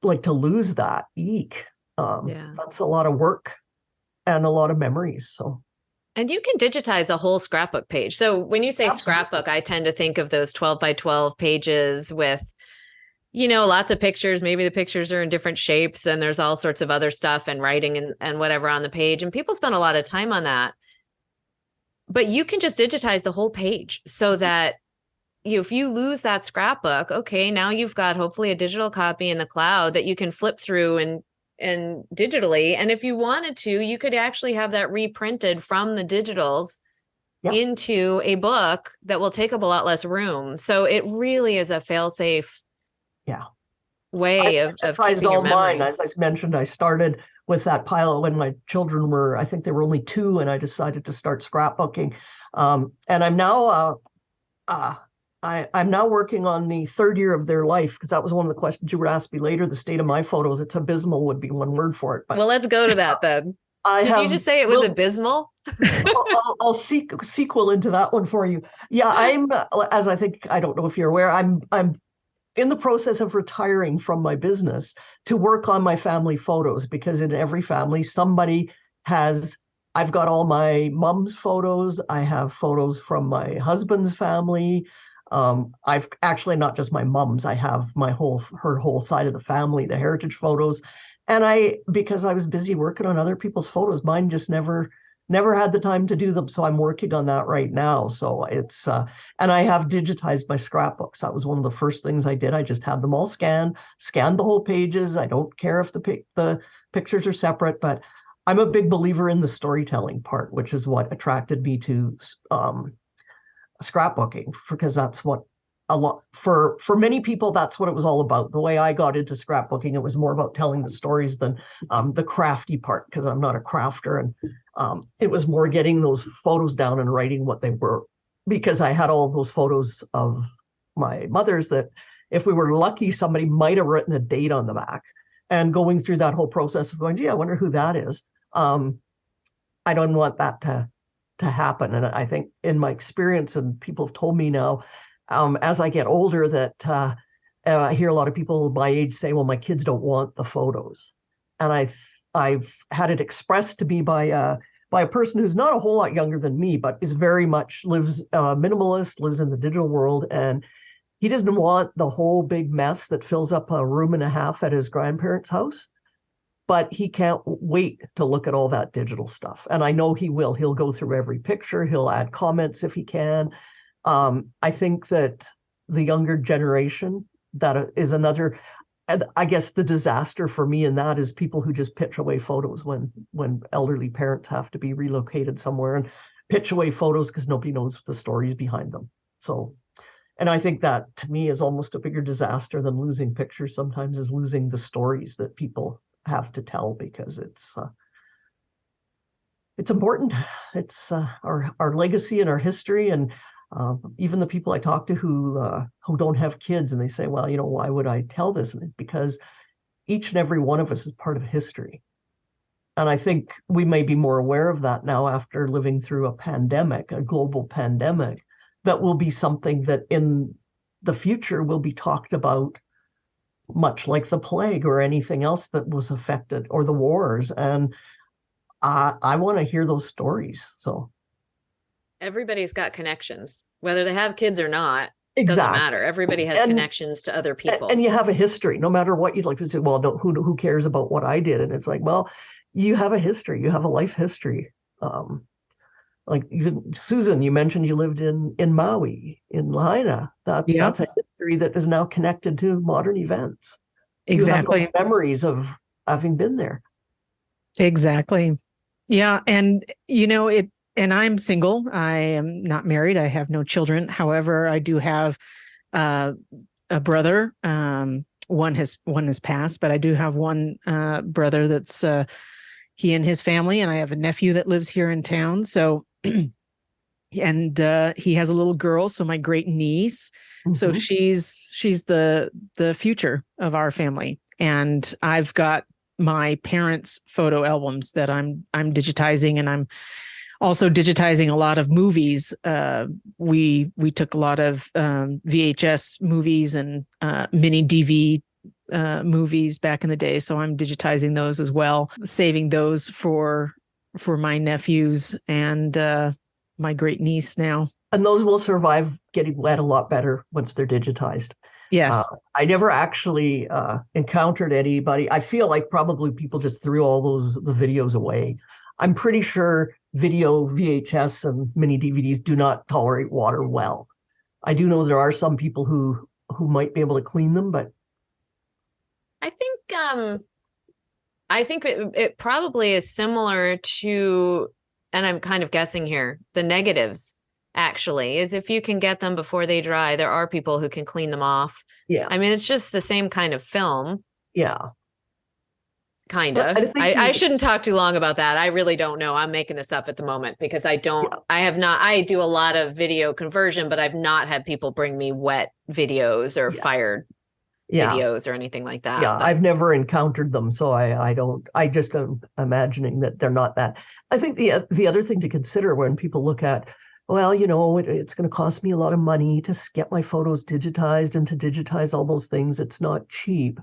Like, to lose that, that's a lot of work and a lot of memories. So. And you can digitize a whole scrapbook page. So when you say Absolutely. Scrapbook, I tend to think of those 12 by 12 pages with, lots of pictures. Maybe the pictures are in different shapes and there's all sorts of other stuff and writing and whatever on the page. And people spend a lot of time on that. But you can just digitize the whole page so that if you lose that scrapbook, okay, now you've got hopefully a digital copy in the cloud that you can flip through and digitally. And if you wanted to, you could actually have that reprinted from the digitals into a book that will take up a lot less room. So it really is a fail-safe way of keeping your memories. As I mentioned, I started with that pile when my children I think they were only 2, and I decided to start scrapbooking. And I'm now I'm now working on the 3rd year of their life, because that was one of the questions you would ask me later. The state of my photos, it's abysmal would be one word for it. But well, let's go to that then. Did you just say it was abysmal? I'll sequel into that one for you. Yeah, I don't know if you're aware, I'm in the process of retiring from my business to work on my family photos, because in every family, I've got all my mom's photos. I have photos from my husband's family. I've actually not just my mom's, I have her whole side of the family, the heritage photos. And because I was busy working on other people's photos, mine just never never had the time to do them. So I'm working on that right now. So it's, and I have digitized my scrapbooks. That was one of the first things I did. I just had them all scanned the whole pages. I don't care if the pictures are separate, but I'm a big believer in the storytelling part, which is what attracted me to scrapbooking, because that's what a lot for many people, that's what it was all about. The way I got into scrapbooking, it was more about telling the stories than the crafty part, because I'm not a crafter, and it was more getting those photos down and writing what they were, because I had all those photos of my mother's that if we were lucky, somebody might have written a date on the back, and going through that whole process of going, gee, I wonder who that is. I don't want that to happen. And I think in my experience, and people have told me now, as I get older, that I hear a lot of people my age say, well, my kids don't want the photos. And I've had it expressed to me by a person who's not a whole lot younger than me, but is very much lives minimalist, lives in the digital world. And he doesn't want the whole big mess that fills up a room and a half at his grandparents' house. But he can't wait to look at all that digital stuff. And I know he will. He'll go through every picture. He'll add comments if he can. I think that the younger generation, that is another, I guess the disaster for me in that is people who just pitch away photos when elderly parents have to be relocated somewhere, and pitch away photos because nobody knows the stories behind them. So, and I think that to me is almost a bigger disaster than losing pictures sometimes, is losing the stories that people have to tell, because it's important. It's our legacy and our history. And even the people I talk to who don't have kids, and they say, well, why would I tell this? And because each and every one of us is part of history. And I think we may be more aware of that now after living through a pandemic, a global pandemic, that will be something that in the future will be talked about, much like the plague or anything else that was affected, or the wars. And I want to hear those stories. So everybody's got connections, whether they have kids or not. Exactly. Doesn't matter. Everybody has connections to other people. And you have a history, no matter what you'd like to say, well, who cares about what I did? And it's like, well, you have a history, you have a life history. Like even Susan, you mentioned you lived in Maui, in Lahaina. That's a history that is now connected to modern events. Exactly. You have memories of having been there. Exactly. Yeah. And, and I'm single. I am not married. I have no children. However, I do have a brother. One has passed, but I do have one brother that's he and his family, and I have a nephew that lives here in town. So, and he has a little girl, so my great niece. Mm-hmm. So she's the future of our family, and I've got my parents' photo albums that I'm digitizing, and I'm also digitizing a lot of movies. We took a lot of VHS movies and mini DV movies back in the day, so I'm digitizing those as well, saving those for my nephews and my great niece now. And those will survive getting wet a lot better once they're digitized. Yes. I never actually encountered anybody. I feel like probably people just threw all the videos away. I'm pretty sure video VHS and mini DVDs do not tolerate water well. I do know there are some people who might be able to clean them, but I think it probably is similar to, and I'm kind of guessing here, the negatives actually, is if you can get them before they dry, there are people who can clean them off. Yeah. I mean, it's just the same kind of film. Yeah. Kind of. I shouldn't talk too long about that. I really don't know. I'm making this up at the moment because I do a lot of video conversion, but I've not had people bring me wet videos or fired videos or anything like that. Yeah, I've never encountered them, so I just am imagining that they're not that. I think the other thing to consider when people look at, well, it's going to cost me a lot of money to get my photos digitized, and to digitize all those things, it's not cheap.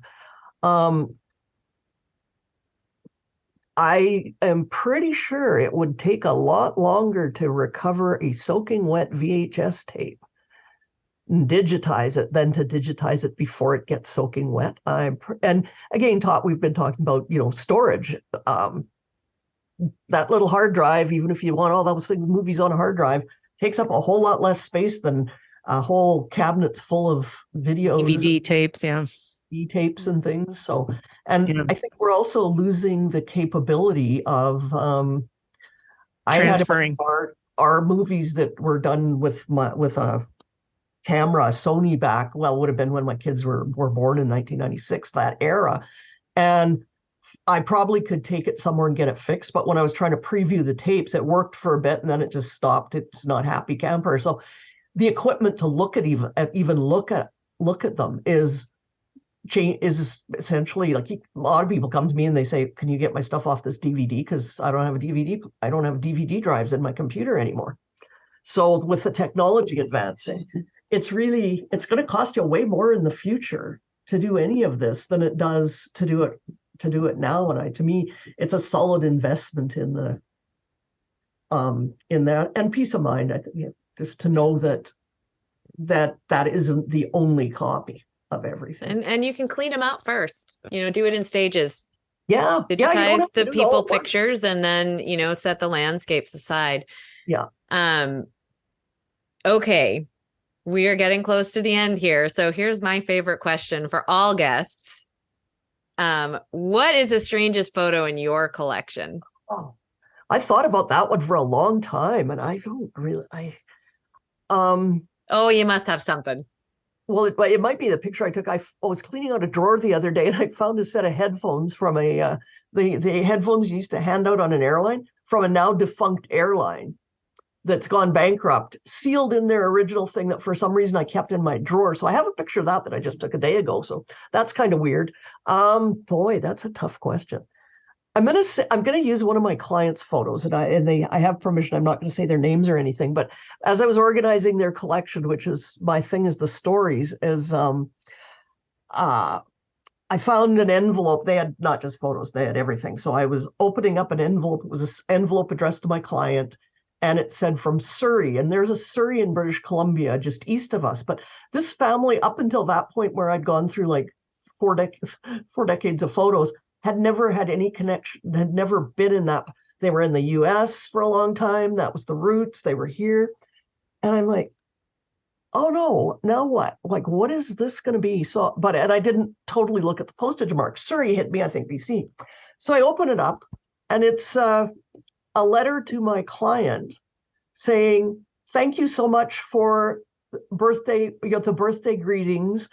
I am pretty sure it would take a lot longer to recover a soaking wet VHS tape and digitize it than to digitize it before it gets soaking wet. And again, we've been talking about, storage. that little hard drive, even if you want all those things, movies on a hard drive, takes up a whole lot less space than a whole cabinets full of videos, DVD tapes. Yeah. tapes and things. So, and Yeah. I think we're also losing the capability of I had Transferring. our movies that were done with a camera, Sony back, well, would have been when my kids were born in 1996, that era. And I probably could take it somewhere and get it fixed. But when I was trying to preview the tapes, it worked for a bit and then it just stopped. It's not happy camper. So the equipment to look at even look at them is essentially like a lot of people come to me and they say, can you get my stuff off this DVD? Because I don't have DVD drives in my computer anymore. So with the technology advancing, it's going to cost you way more in the future to do any of this than it does to do it now. And to me, it's a solid investment in that, and peace of mind. I think just to know that isn't the only copy of everything. And you can clean them out first, do it in stages. Yeah. Digitize the people pictures and then, set the landscapes aside. Yeah. Okay. We are getting close to the end here. So here's my favorite question for all guests. What is the strangest photo in your collection? Oh, I thought about that one for a long time and I don't really, oh, you must have something. Well, it might be the picture I took. I was cleaning out a drawer the other day and I found a set of headphones from the headphones you used to hand out on an airline from a now defunct airline that's gone bankrupt, sealed in their original thing that for some reason I kept in my drawer. So I have a picture of that I just took a day ago. So that's kind of weird. Boy, that's a tough question. I'm gonna use one of my clients' photos, and I have permission. I'm not gonna say their names or anything, but as I was organizing their collection, which is my thing, is the stories, I found an envelope. They had not just photos, they had everything. So I was opening up an envelope. It was an envelope addressed to my client, and it said from Surrey. And there's a Surrey in British Columbia, just east of us. But this family, up until that point where I'd gone through like four decades of photos, had never had any connection, had never been in that. They were in the US for a long time. That was the roots. They were here. And I'm like, oh no, now what? Like, what is this going to be? So, and I didn't totally look at the postage mark. Surrey hit me, I think, BC. So I open it up and it's a letter to my client saying, thank you so much for the birthday greetings.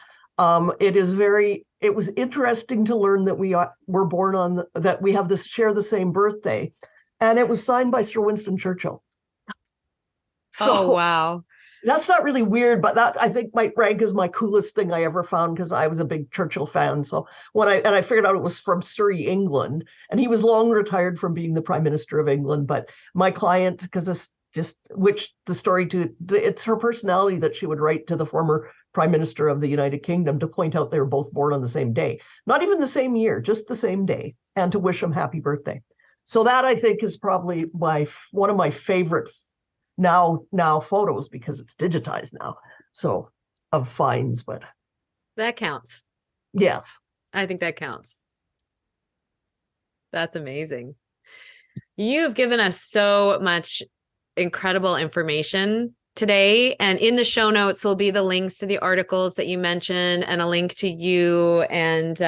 It was interesting to learn that we were born that we have share the same birthday. And it was signed by Sir Winston Churchill. So, oh, wow. That's not really weird, but that I think might rank as my coolest thing I ever found because I was a big Churchill fan. So I figured out it was from Surrey, England, and he was long retired from being the Prime Minister of England. But my client, because it's her personality that she would write to the former Prime Minister of the United Kingdom to point out they were both born on the same day, not even the same year, just the same day, and to wish him happy birthday. So that I think is probably one of my favorite now photos because it's digitized now. So of finds, but that counts. Yes, I think that counts. That's amazing. You've given us so much incredible information today, and in the show notes will be the links to the articles that you mentioned and a link to you and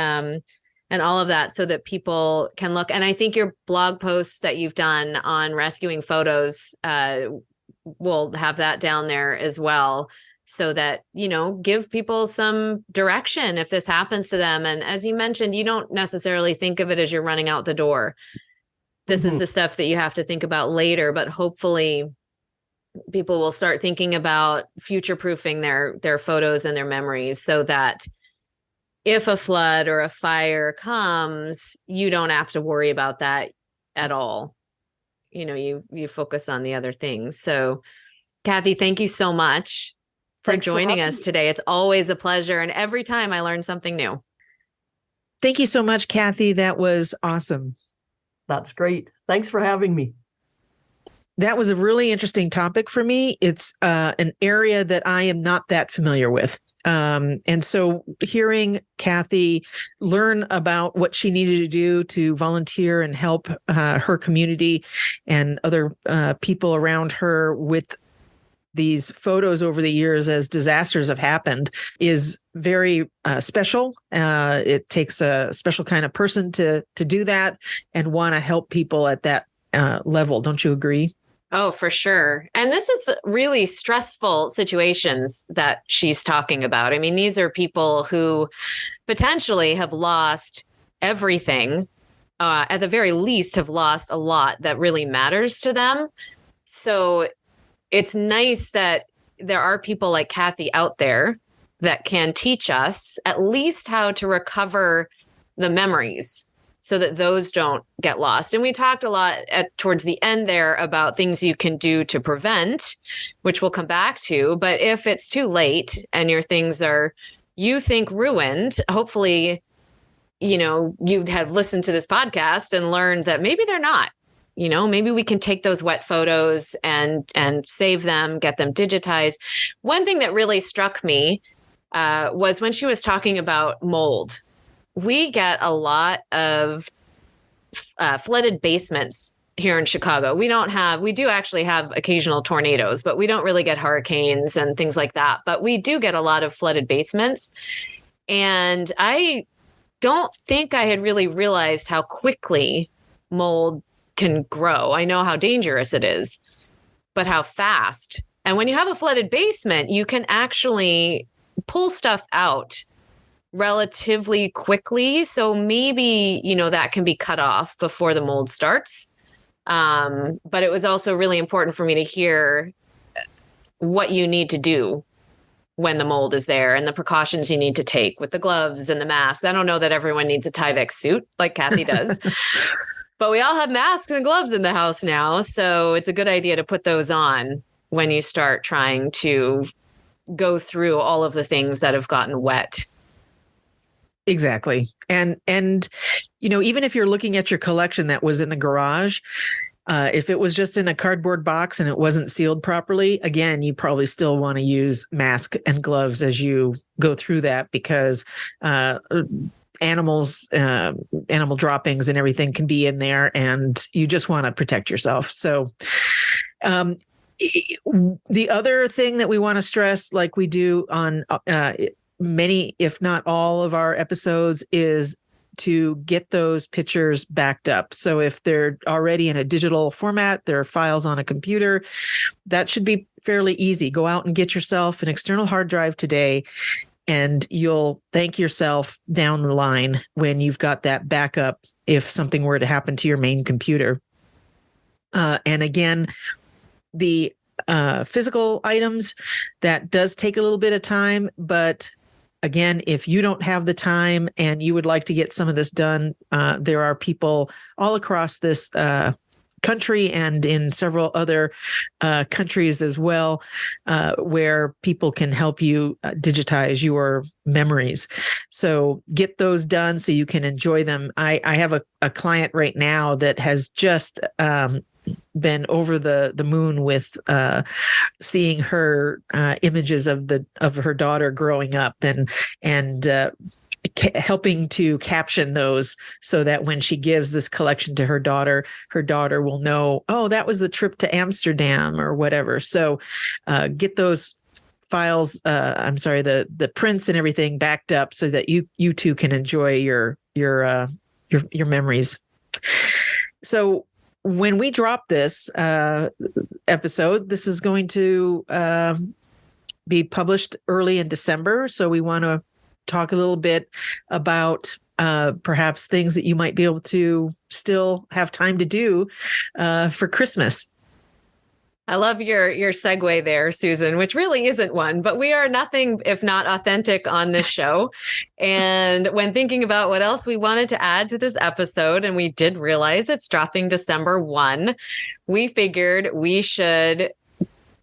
all of that so that people can look. And I think your blog posts that you've done on rescuing photos will have that down there as well so that, give people some direction if this happens to them. And as you mentioned, you don't necessarily think of it as you're running out the door. This is the stuff that you have to think about later, but hopefully people will start thinking about future-proofing their photos and their memories so that if a flood or a fire comes, you don't have to worry about that at all. You focus on the other things. So, Kathy, thank you so much for joining us today. It's always a pleasure. And every time I learn something new. Thank you so much, Kathy. That was awesome. That's great. Thanks for having me. That was a really interesting topic for me. It's an area that I am not that familiar with. And so hearing Kathy learn about what she needed to do to volunteer and help her community and other people around her with these photos over the years as disasters have happened is very special. It takes a special kind of person to do that and want to help people at that level. Don't you agree? Oh, for sure. And this is really stressful situations that she's talking about. I mean, these are people who potentially have lost everything, at the very least, have lost a lot that really matters to them. So it's nice that there are people like Kathy out there that can teach us at least how to recover the memories so that those don't get lost. And we talked a lot towards the end there about things you can do to prevent, which we'll come back to. But if it's too late and your things are, you think, ruined, hopefully, you have listened to this podcast and learned that maybe they're not. Maybe we can take those wet photos and save them, get them digitized. One thing that really struck me was when she was talking about mold. We get a lot of flooded basements here in Chicago. We do actually have occasional tornadoes, but we don't really get hurricanes and things like that. But we do get a lot of flooded basements. And I don't think I had really realized how quickly mold can grow. I know how dangerous it is, but how fast. And when you have a flooded basement, you can actually pull stuff out relatively quickly. So maybe, that can be cut off before the mold starts. But it was also really important for me to hear what you need to do when the mold is there and the precautions you need to take with the gloves and the masks. I don't know that everyone needs a Tyvek suit like Kathy does. But we all have masks and gloves in the house now, so it's a good idea to put those on when you start trying to go through all of the things that have gotten wet. Exactly. And even if you're looking at your collection that was in the garage, if it was just in a cardboard box and it wasn't sealed properly, again, you probably still want to use mask and gloves as you go through that because animal droppings and everything can be in there and you just want to protect yourself. So the other thing that we want to stress, like we do on many, if not all of our episodes, is to get those pictures backed up. So if they're already in a digital format, they're files on a computer, that should be fairly easy. Go out and get yourself an external hard drive today, and you'll thank yourself down the line when you've got that backup if something were to happen to your main computer. And again, the physical items, that does take a little bit of time. But again, if you don't have the time and you would like to get some of this done, there are people all across this country and in several other countries as well, where people can help you digitize your memories. So get those done so you can enjoy them. I have a client right now that has just been over the moon with seeing her images of her daughter growing up and helping to caption those so that when she gives this collection to her daughter will know, oh, that was the trip to Amsterdam or whatever. So get those files, the prints and everything backed up so that you too can enjoy your memories. So when we drop this episode, this is going to be published early in December. So we want to talk a little bit about perhaps things that you might be able to still have time to do for Christmas. I love your segue there, Susan, which really isn't one, but we are nothing if not authentic on this show. And when thinking about what else we wanted to add to this episode, and we did realize it's dropping December 1, we figured we should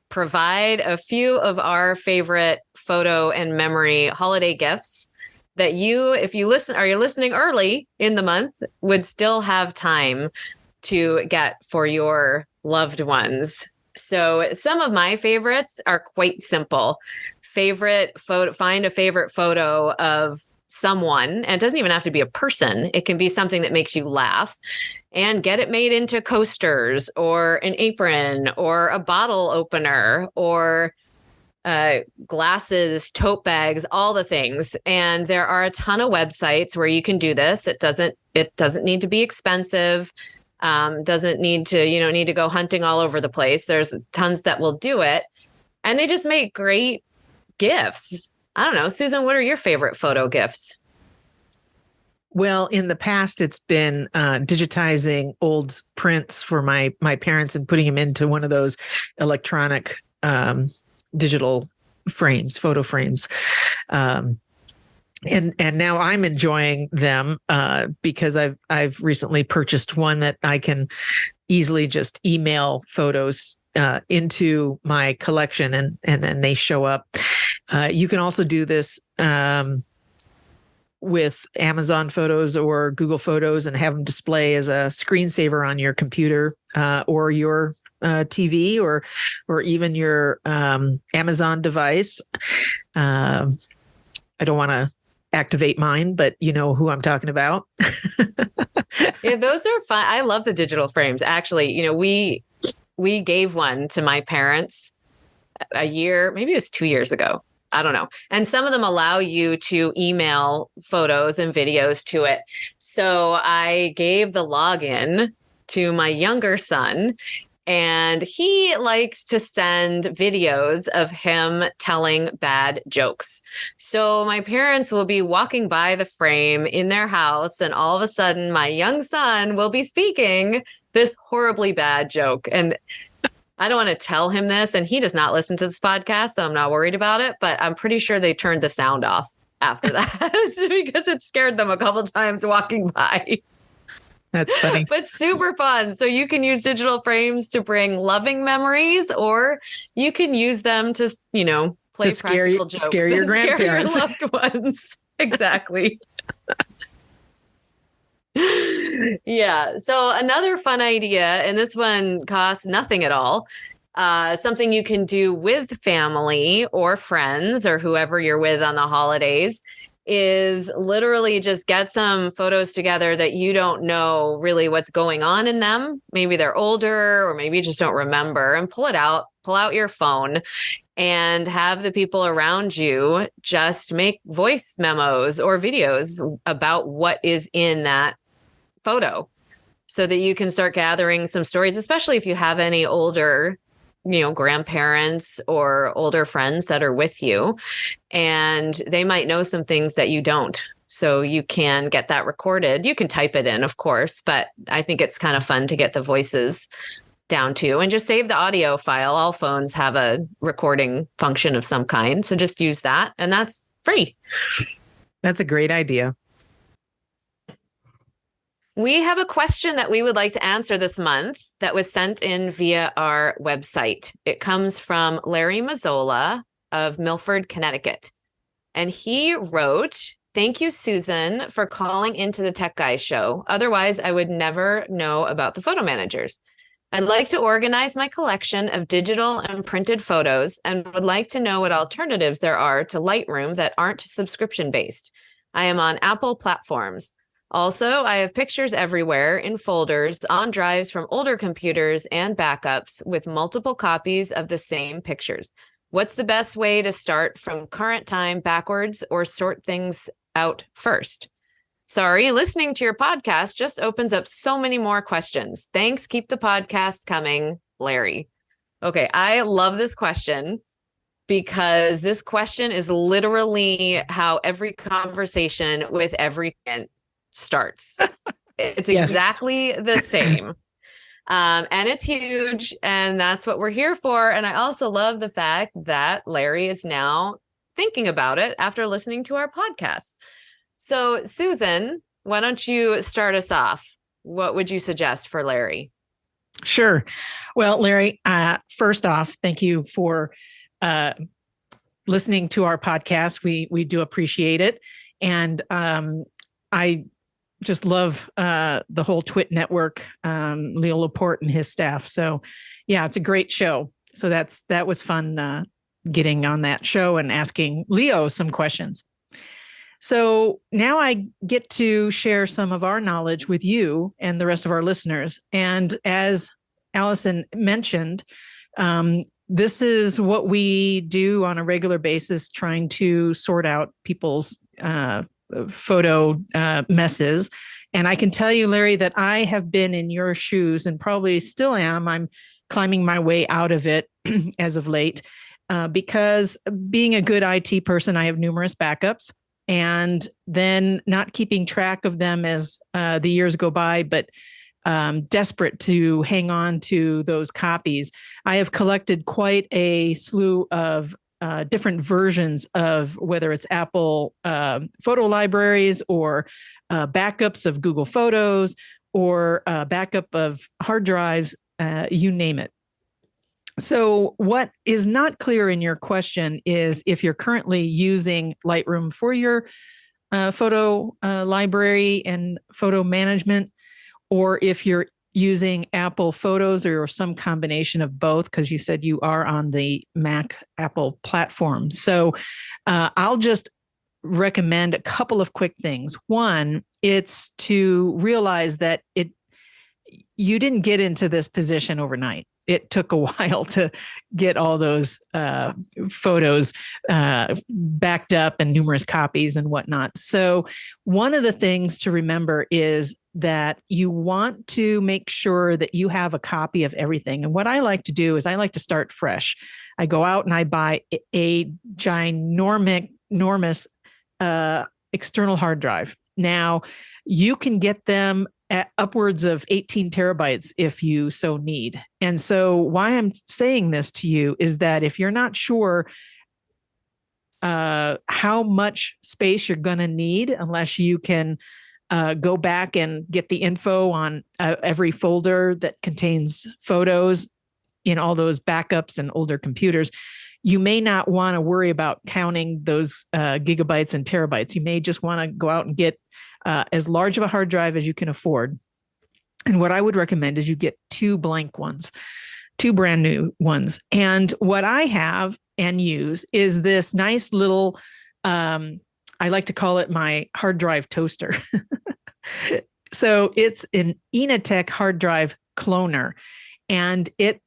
provide a few of our favorite photo and memory holiday gifts that you, if you listen, are you listening early in the month, would still have time to get for your loved ones. So some of my favorites are quite simple. favorite photo, find a favorite photo of someone, and it doesn't even have to be a person. It can be something that makes you laugh, and get it made into coasters or an apron or a bottle opener or glasses, tote bags, all the things. And there are a ton of websites where you can do this. It doesn't need to be expensive. Doesn't need to, need to go hunting all over the place. There's tons that will do it. And they just make great gifts. I don't know. Susan, what are your favorite photo gifts? Well, in the past, it's been digitizing old prints for my parents and putting them into one of those electronic digital frames, photo frames. And now I'm enjoying them because I've recently purchased one that I can easily just email photos into my collection, and then they show up. You can also do this with Amazon Photos or Google Photos and have them display as a screensaver on your computer or your TV or even your Amazon device. I don't want to activate mine, but you know who I'm talking about. Yeah, those are fun. I love the digital frames. Actually, we gave one to my parents a year, maybe it was 2 years ago. I don't know. And some of them allow you to email photos and videos to it. So I gave the login to my younger son, and he likes to send videos of him telling bad jokes. So my parents will be walking by the frame in their house, and all of a sudden my young son will be speaking this horribly bad joke. And I don't want to tell him this, and he does not listen to this podcast, so I'm not worried about it, but I'm pretty sure they turned the sound off after that because it scared them a couple times walking by. That's funny. But super fun. So you can use digital frames to bring loving memories, or you can use them to, play to practical jokes. Scare your grandparents. Scare your loved ones. Exactly. Yeah. So another fun idea, and this one costs nothing at all. Something you can do with family or friends or whoever you're with on the holidays is literally just get some photos together that you don't know really what's going on in them. Maybe they're older, or maybe you just don't remember, and pull out your phone and have the people around you just make voice memos or videos about what is in that photo, so that you can start gathering some stories, especially if you have any older, grandparents or older friends that are with you, and they might know some things that you don't. So you can get that recorded. You can type it in, of course, but I think it's kind of fun to get the voices down to, and just save the audio file. All phones have a recording function of some kind, so just use that, and that's free. That's a great idea. We have a question that we would like to answer this month that was sent in via our website. It comes from Larry Mazzola of Milford, Connecticut. And he wrote, "Thank you, Susan, for calling into the Tech Guy show. Otherwise, I would never know about the photo managers. I'd like to organize my collection of digital and printed photos and would like to know what alternatives there are to Lightroom that aren't subscription-based. I am on Apple platforms. Also, I have pictures everywhere in folders on drives from older computers and backups with multiple copies of the same pictures. What's the best way to start from current time backwards or sort things out first? Sorry, listening to your podcast just opens up so many more questions. Thanks. Keep the podcast coming, Larry." Okay, I love this question because this question is literally how every conversation with every client starts. It's Yes. exactly the same. And it's huge, and that's what we're here for. And I also love the fact that Larry is now thinking about it after listening to our podcast. So, Susan, why don't you start us off? What would you suggest for Larry? Sure. Well, Larry, first off, thank you for listening to our podcast. We do appreciate it. And I just love the whole Twit network, Leo Laporte and his staff. So yeah, it's a great show. So that was fun getting on that show and asking Leo some questions. So now I get to share some of our knowledge with you and the rest of our listeners. And as Allison mentioned, this is what we do on a regular basis, trying to sort out people's photo messes. And I can tell you, Larry, that I have been in your shoes and probably still am. I'm climbing my way out of it as of late, because being a good IT person, I have numerous backups. And then not keeping track of them as the years go by, but desperate to hang on to those copies. I have collected quite a slew of different versions of whether it's Apple photo libraries or backups of Google Photos or backup of hard drives, you name it. So what is not clear in your question is if you're currently using Lightroom for your photo library and photo management, or if you're using Apple Photos or some combination of both, because you said you are on the Mac Apple platform. So I'll just recommend a couple of quick things. One, it's to realize that you didn't get into this position overnight. It took a while to get all those photos backed up and numerous copies and whatnot. So one of the things to remember is that you want to make sure that you have a copy of everything. And what I like to do is I like to start fresh. I go out and I buy a ginormous external hard drive. Now, you can get them at upwards of 18 terabytes if you so need. And so why I'm saying this to you is that if you're not sure how much space you're going to need, unless you can go back and get the info on every folder that contains photos in all those backups and older computers, you may not want to worry about counting those gigabytes and terabytes. You may just want to go out and get as large of a hard drive as you can afford. And what I would recommend is you get 2 blank ones, 2 brand new ones. And what I have and use is this nice little, I like to call it my hard drive toaster. So it's an Enatech hard drive cloner, and it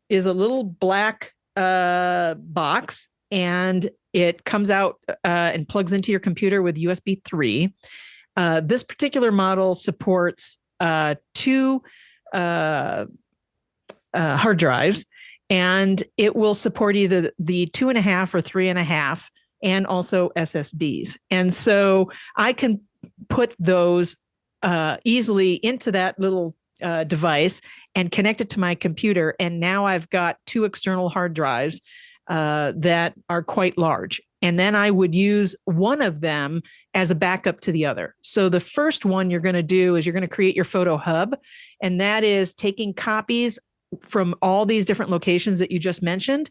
is a little black box, and it comes out and plugs into your computer with USB 3. This particular model supports 2 hard drives, and it will support either the 2.5 or 3.5, and also SSDs. And so I can put those easily into that little device and connect it to my computer. And now I've got 2 external hard drives that are quite large. And then I would use one of them as a backup to the other. So the first one you're going to do is you're going to create your photo hub. And that is taking copies from all these different locations that you just mentioned.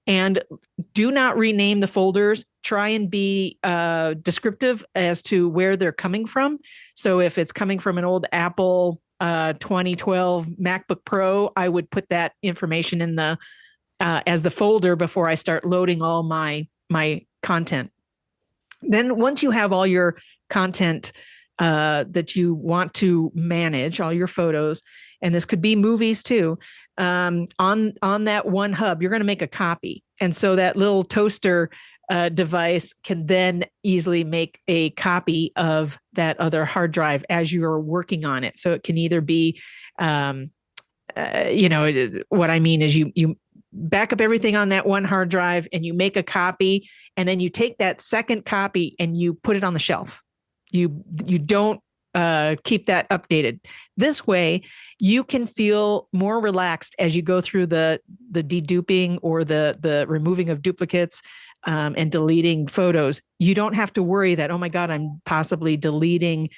And do not rename the folders. Try and be descriptive as to where they're coming from. So if it's coming from an old Apple 2012 MacBook Pro, I would put that information in the as the folder before I start loading all my content. Then once you have all your content that you want to manage, all your photos, and this could be movies too, on that one hub, you're going to make a copy. And so that little toaster device can then easily make a copy of that other hard drive as you're working on it. So it can either be, what I mean is you back up everything on that one hard drive and you make a copy, and then you take that second copy and you put it on the shelf. You don't keep that updated. This way, you can feel more relaxed as you go through the deduping or the removing of duplicates and deleting photos. You don't have to worry that, oh my God, I'm possibly deleting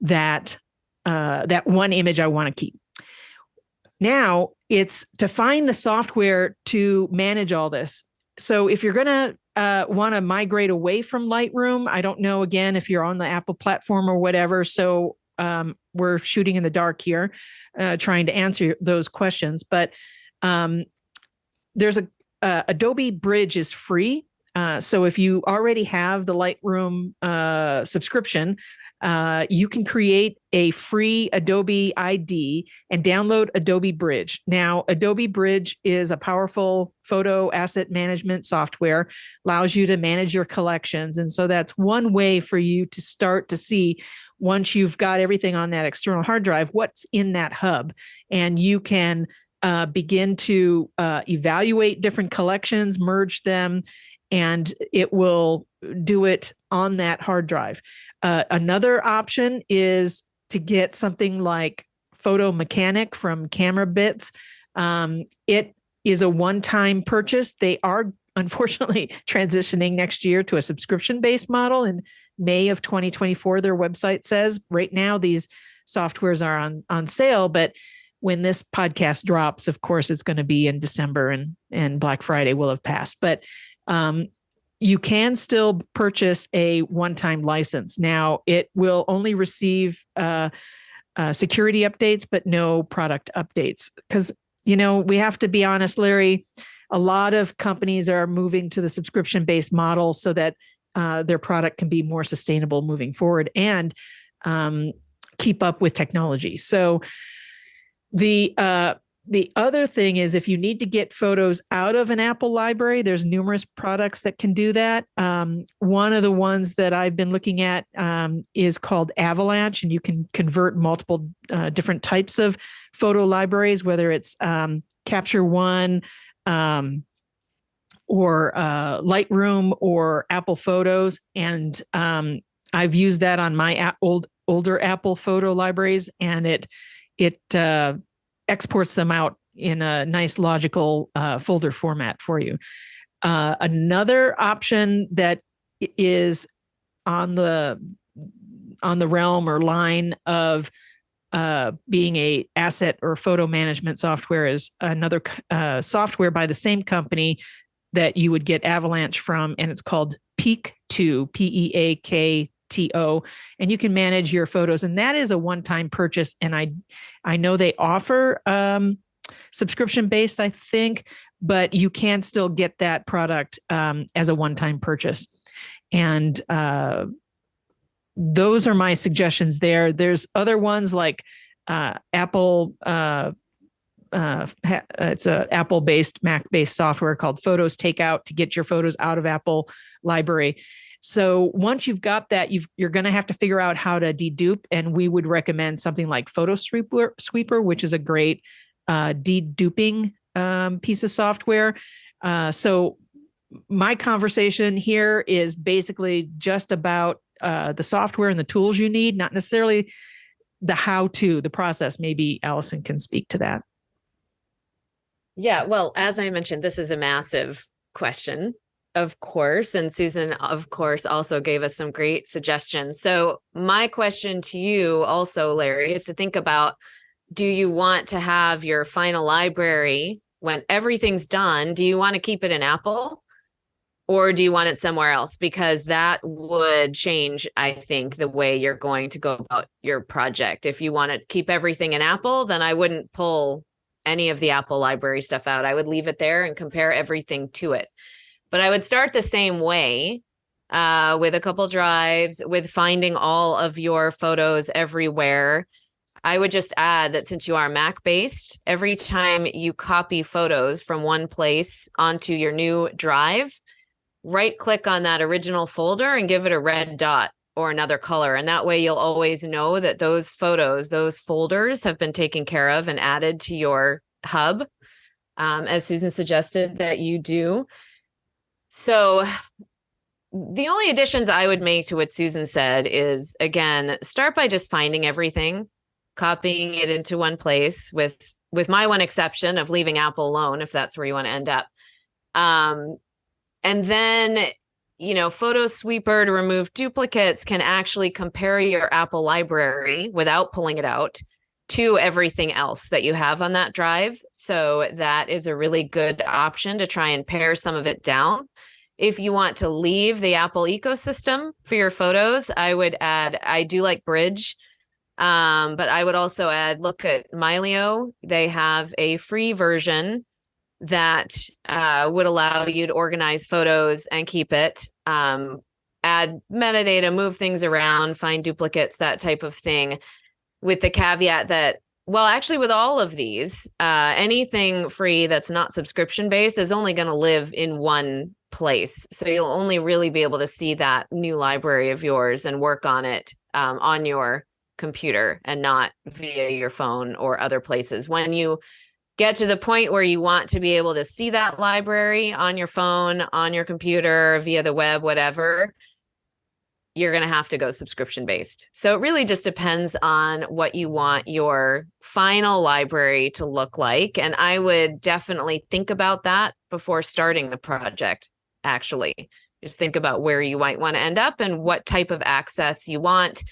that one image I want to keep. Now it's to find the software to manage all this. So if you're going to want to migrate away from Lightroom, I don't know, again, if you're on the Apple platform or whatever. So we're shooting in the dark here, trying to answer those questions. But there's Adobe Bridge is free. So if you already have the Lightroom subscription, you can create a free Adobe ID and download Adobe Bridge. Now, Adobe Bridge is a powerful photo asset management software, allows you to manage your collections. And so that's one way for you to start to see, once you've got everything on that external hard drive, what's in that hub. And you can begin to evaluate different collections, merge them, and it will do it on that hard drive. Another option is to get something like Photo Mechanic from Camera Bits. It is a one-time purchase. They are unfortunately transitioning next year to a subscription-based model in May of 2024, their website says. Right now, these softwares are on sale, but when this podcast drops, of course, it's going to be in December, and Black Friday will have passed. But you can still purchase a one-time license. Now, it will only receive security updates, but no product updates. Because, we have to be honest, Larry, a lot of companies are moving to the subscription-based model so that their product can be more sustainable moving forward and keep up with technology. So the other thing is, if you need to get photos out of an Apple library, there's numerous products that can do that. One of the ones that I've been looking at is called Avalanche, and you can convert multiple different types of photo libraries, whether it's Capture One or Lightroom or Apple Photos. And I've used that on my older Apple photo libraries, and it exports them out in a nice logical folder format for you. Another option that is on the realm or line of being a asset or photo management software is another software by the same company that you would get Avalanche from, and it's called Peak2, Peakto, and you can manage your photos. And that is a one-time purchase. And I know they offer subscription-based, I think, but you can still get that product as a one-time purchase. And those are my suggestions there. There's other ones like Apple. It's a Apple-based, Mac-based software called Photos Takeout to get your photos out of Apple library. So once you've got that, you're going to have to figure out how to dedupe. And we would recommend something like Photo Sweeper, which is a great deduping piece of software. So my conversation here is basically just about the software and the tools you need, not necessarily the how-to, the process. Maybe Allison can speak to that. Yeah, well, as I mentioned, this is a massive question, of course. And Susan, of course, also gave us some great suggestions. So my question to you also, Larry, is to think about, do you want to have your final library when everything's done? Do you want to keep it in Apple, or do you want it somewhere else? Because that would change, I think, the way you're going to go about your project. If you want to keep everything in Apple, then I wouldn't pull any of the Apple library stuff out. I would leave it there and compare everything to it. But I would start the same way with a couple drives, with finding all of your photos everywhere. I would just add that since you are Mac-based, every time you copy photos from one place onto your new drive, right-click on that original folder and give it a red dot or another color. And that way you'll always know that those photos, those folders have been taken care of and added to your hub, as Susan suggested that you do. So the only additions I would make to what Susan said is, again, start by just finding everything, copying it into one place with my one exception of leaving Apple alone, if that's where you want to end up. And then, Photo Sweeper to remove duplicates can actually compare your Apple library without pulling it out to everything else that you have on that drive. So that is a really good option to try and pare some of it down. If you want to leave the Apple ecosystem for your photos, I do like Bridge, but I would also look at Mylio. They have a free version that would allow you to organize photos and keep it, add metadata, move things around, find duplicates, that type of thing, with the caveat that, well, actually with all of these, anything free that's not subscription based is only going to live in one place. So you'll only really be able to see that new library of yours and work on it on your computer and not via your phone or other places. When you get to the point where you want to be able to see that library on your phone, on your computer, via the web, whatever, you're going to have to go subscription based. So it really just depends on what you want your final library to look like. And I would definitely think about that before starting the project, actually. Just think about where you might want to end up and what type of access you want,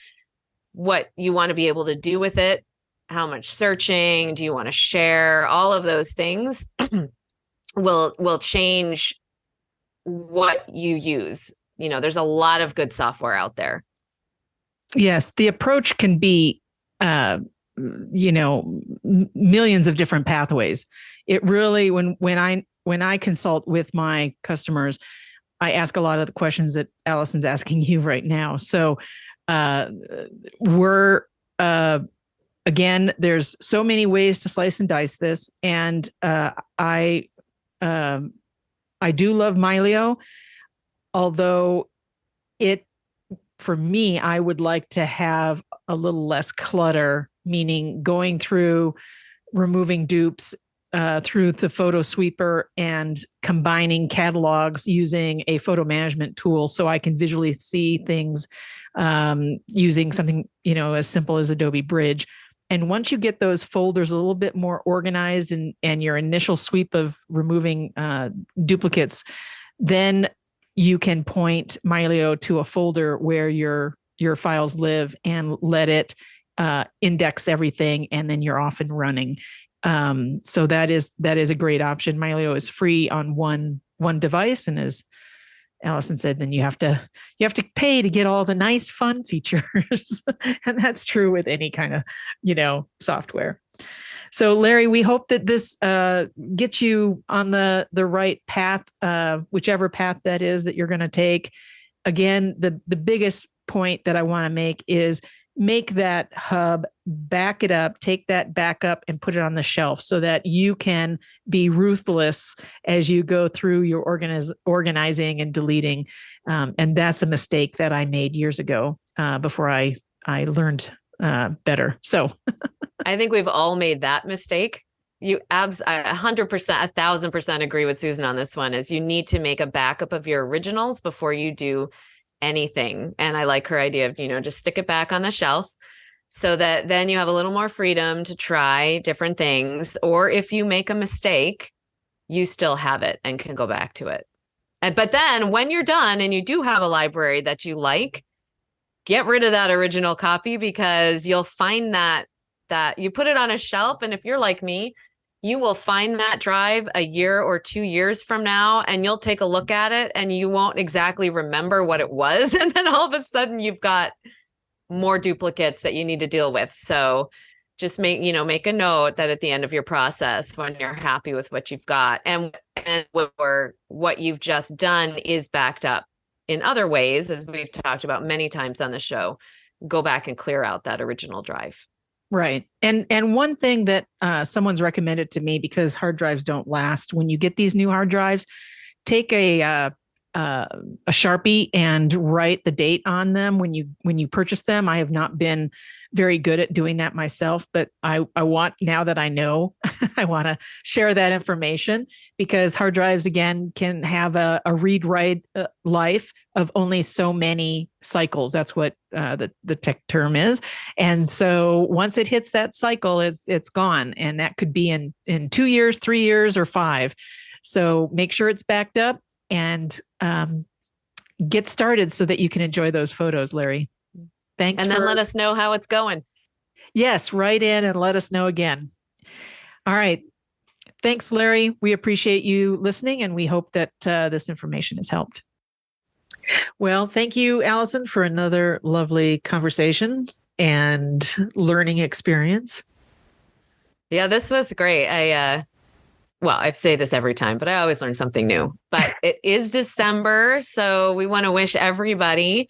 what you want to be able to do with it, how much searching do you want to share. All of those things will change what you use. You know, there's a lot of good software out there. Yes, the approach can be, millions of different pathways. It really, when I consult with my customers, I ask a lot of the questions that Allison's asking you right now. So again, there's so many ways to slice and dice this, and I do love Mylio. Although for me, I would like to have a little less clutter, meaning going through, removing dupes through the photo sweeper and combining catalogs using a photo management tool so I can visually see things using something, as simple as Adobe Bridge. And once you get those folders a little bit more organized and your initial sweep of removing duplicates, then you can point Mylio to a folder where your files live and let it index everything, and then you're off and running. So that is a great option. Mylio is free on one device, and as Allison said, then you have to pay to get all the nice fun features, and that's true with any kind of software. So, Larry, we hope that this gets you on the right path, whichever path that is that you're going to take. Again, the biggest point that I want to make is make that hub, back it up, take that back up and put it on the shelf so that you can be ruthless as you go through your organizing and deleting. And that's a mistake that I made years ago before I learned better. So I think we've all made that mistake. You 100%, 1,000% agree with Susan on this one, is you need to make a backup of your originals before you do anything. And I like her idea of, just stick it back on the shelf so that then you have a little more freedom to try different things. Or if you make a mistake, you still have it and can go back to it. But then when you're done and you do have a library that you like, get rid of that original copy, because you'll find that you put it on a shelf. And if you're like me, you will find that drive a year or 2 years from now, and you'll take a look at it and you won't exactly remember what it was. And then all of a sudden you've got more duplicates that you need to deal with. So just make a note that at the end of your process, when you're happy with what you've got and what you've just done is backed up in other ways, as we've talked about many times on the show, go back and clear out that original drive. Right. And one thing that someone's recommended to me, because hard drives don't last, when you get these new hard drives, take a Sharpie and write the date on them when you purchase them. I have not been very good at doing that myself, but I want, now that I know, I want to share that information, because hard drives, again, can have a read-write life of only so many cycles. That's what the tech term is. And so once it hits that cycle, it's gone. And that could be in 2 years, 3 years, or 5. So make sure it's backed up and get started so that you can enjoy those photos, Larry. Thanks. And then let us know how it's going. Yes, write in and let us know again. All right. Thanks, Larry. We appreciate you listening, and we hope that this information has helped. Well, thank you, Allison, for another lovely conversation and learning experience. Yeah, this was great. well, I say this every time, but I always learn something new. But it is December, so we want to wish everybody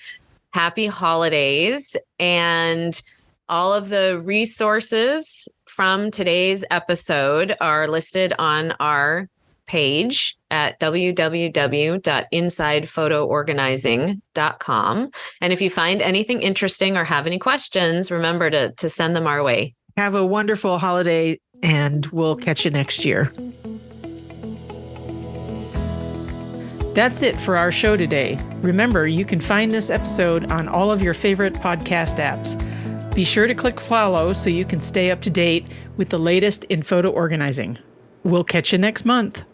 happy holidays, and all of the resources from today's episode are listed on our page at www.insidephotoorganizing.com. And if you find anything interesting or have any questions, remember to send them our way. Have a wonderful holiday, and we'll catch you next year. That's it for our show today. Remember, you can find this episode on all of your favorite podcast apps. Be sure to click follow so you can stay up to date with the latest in photo organizing. We'll catch you next month.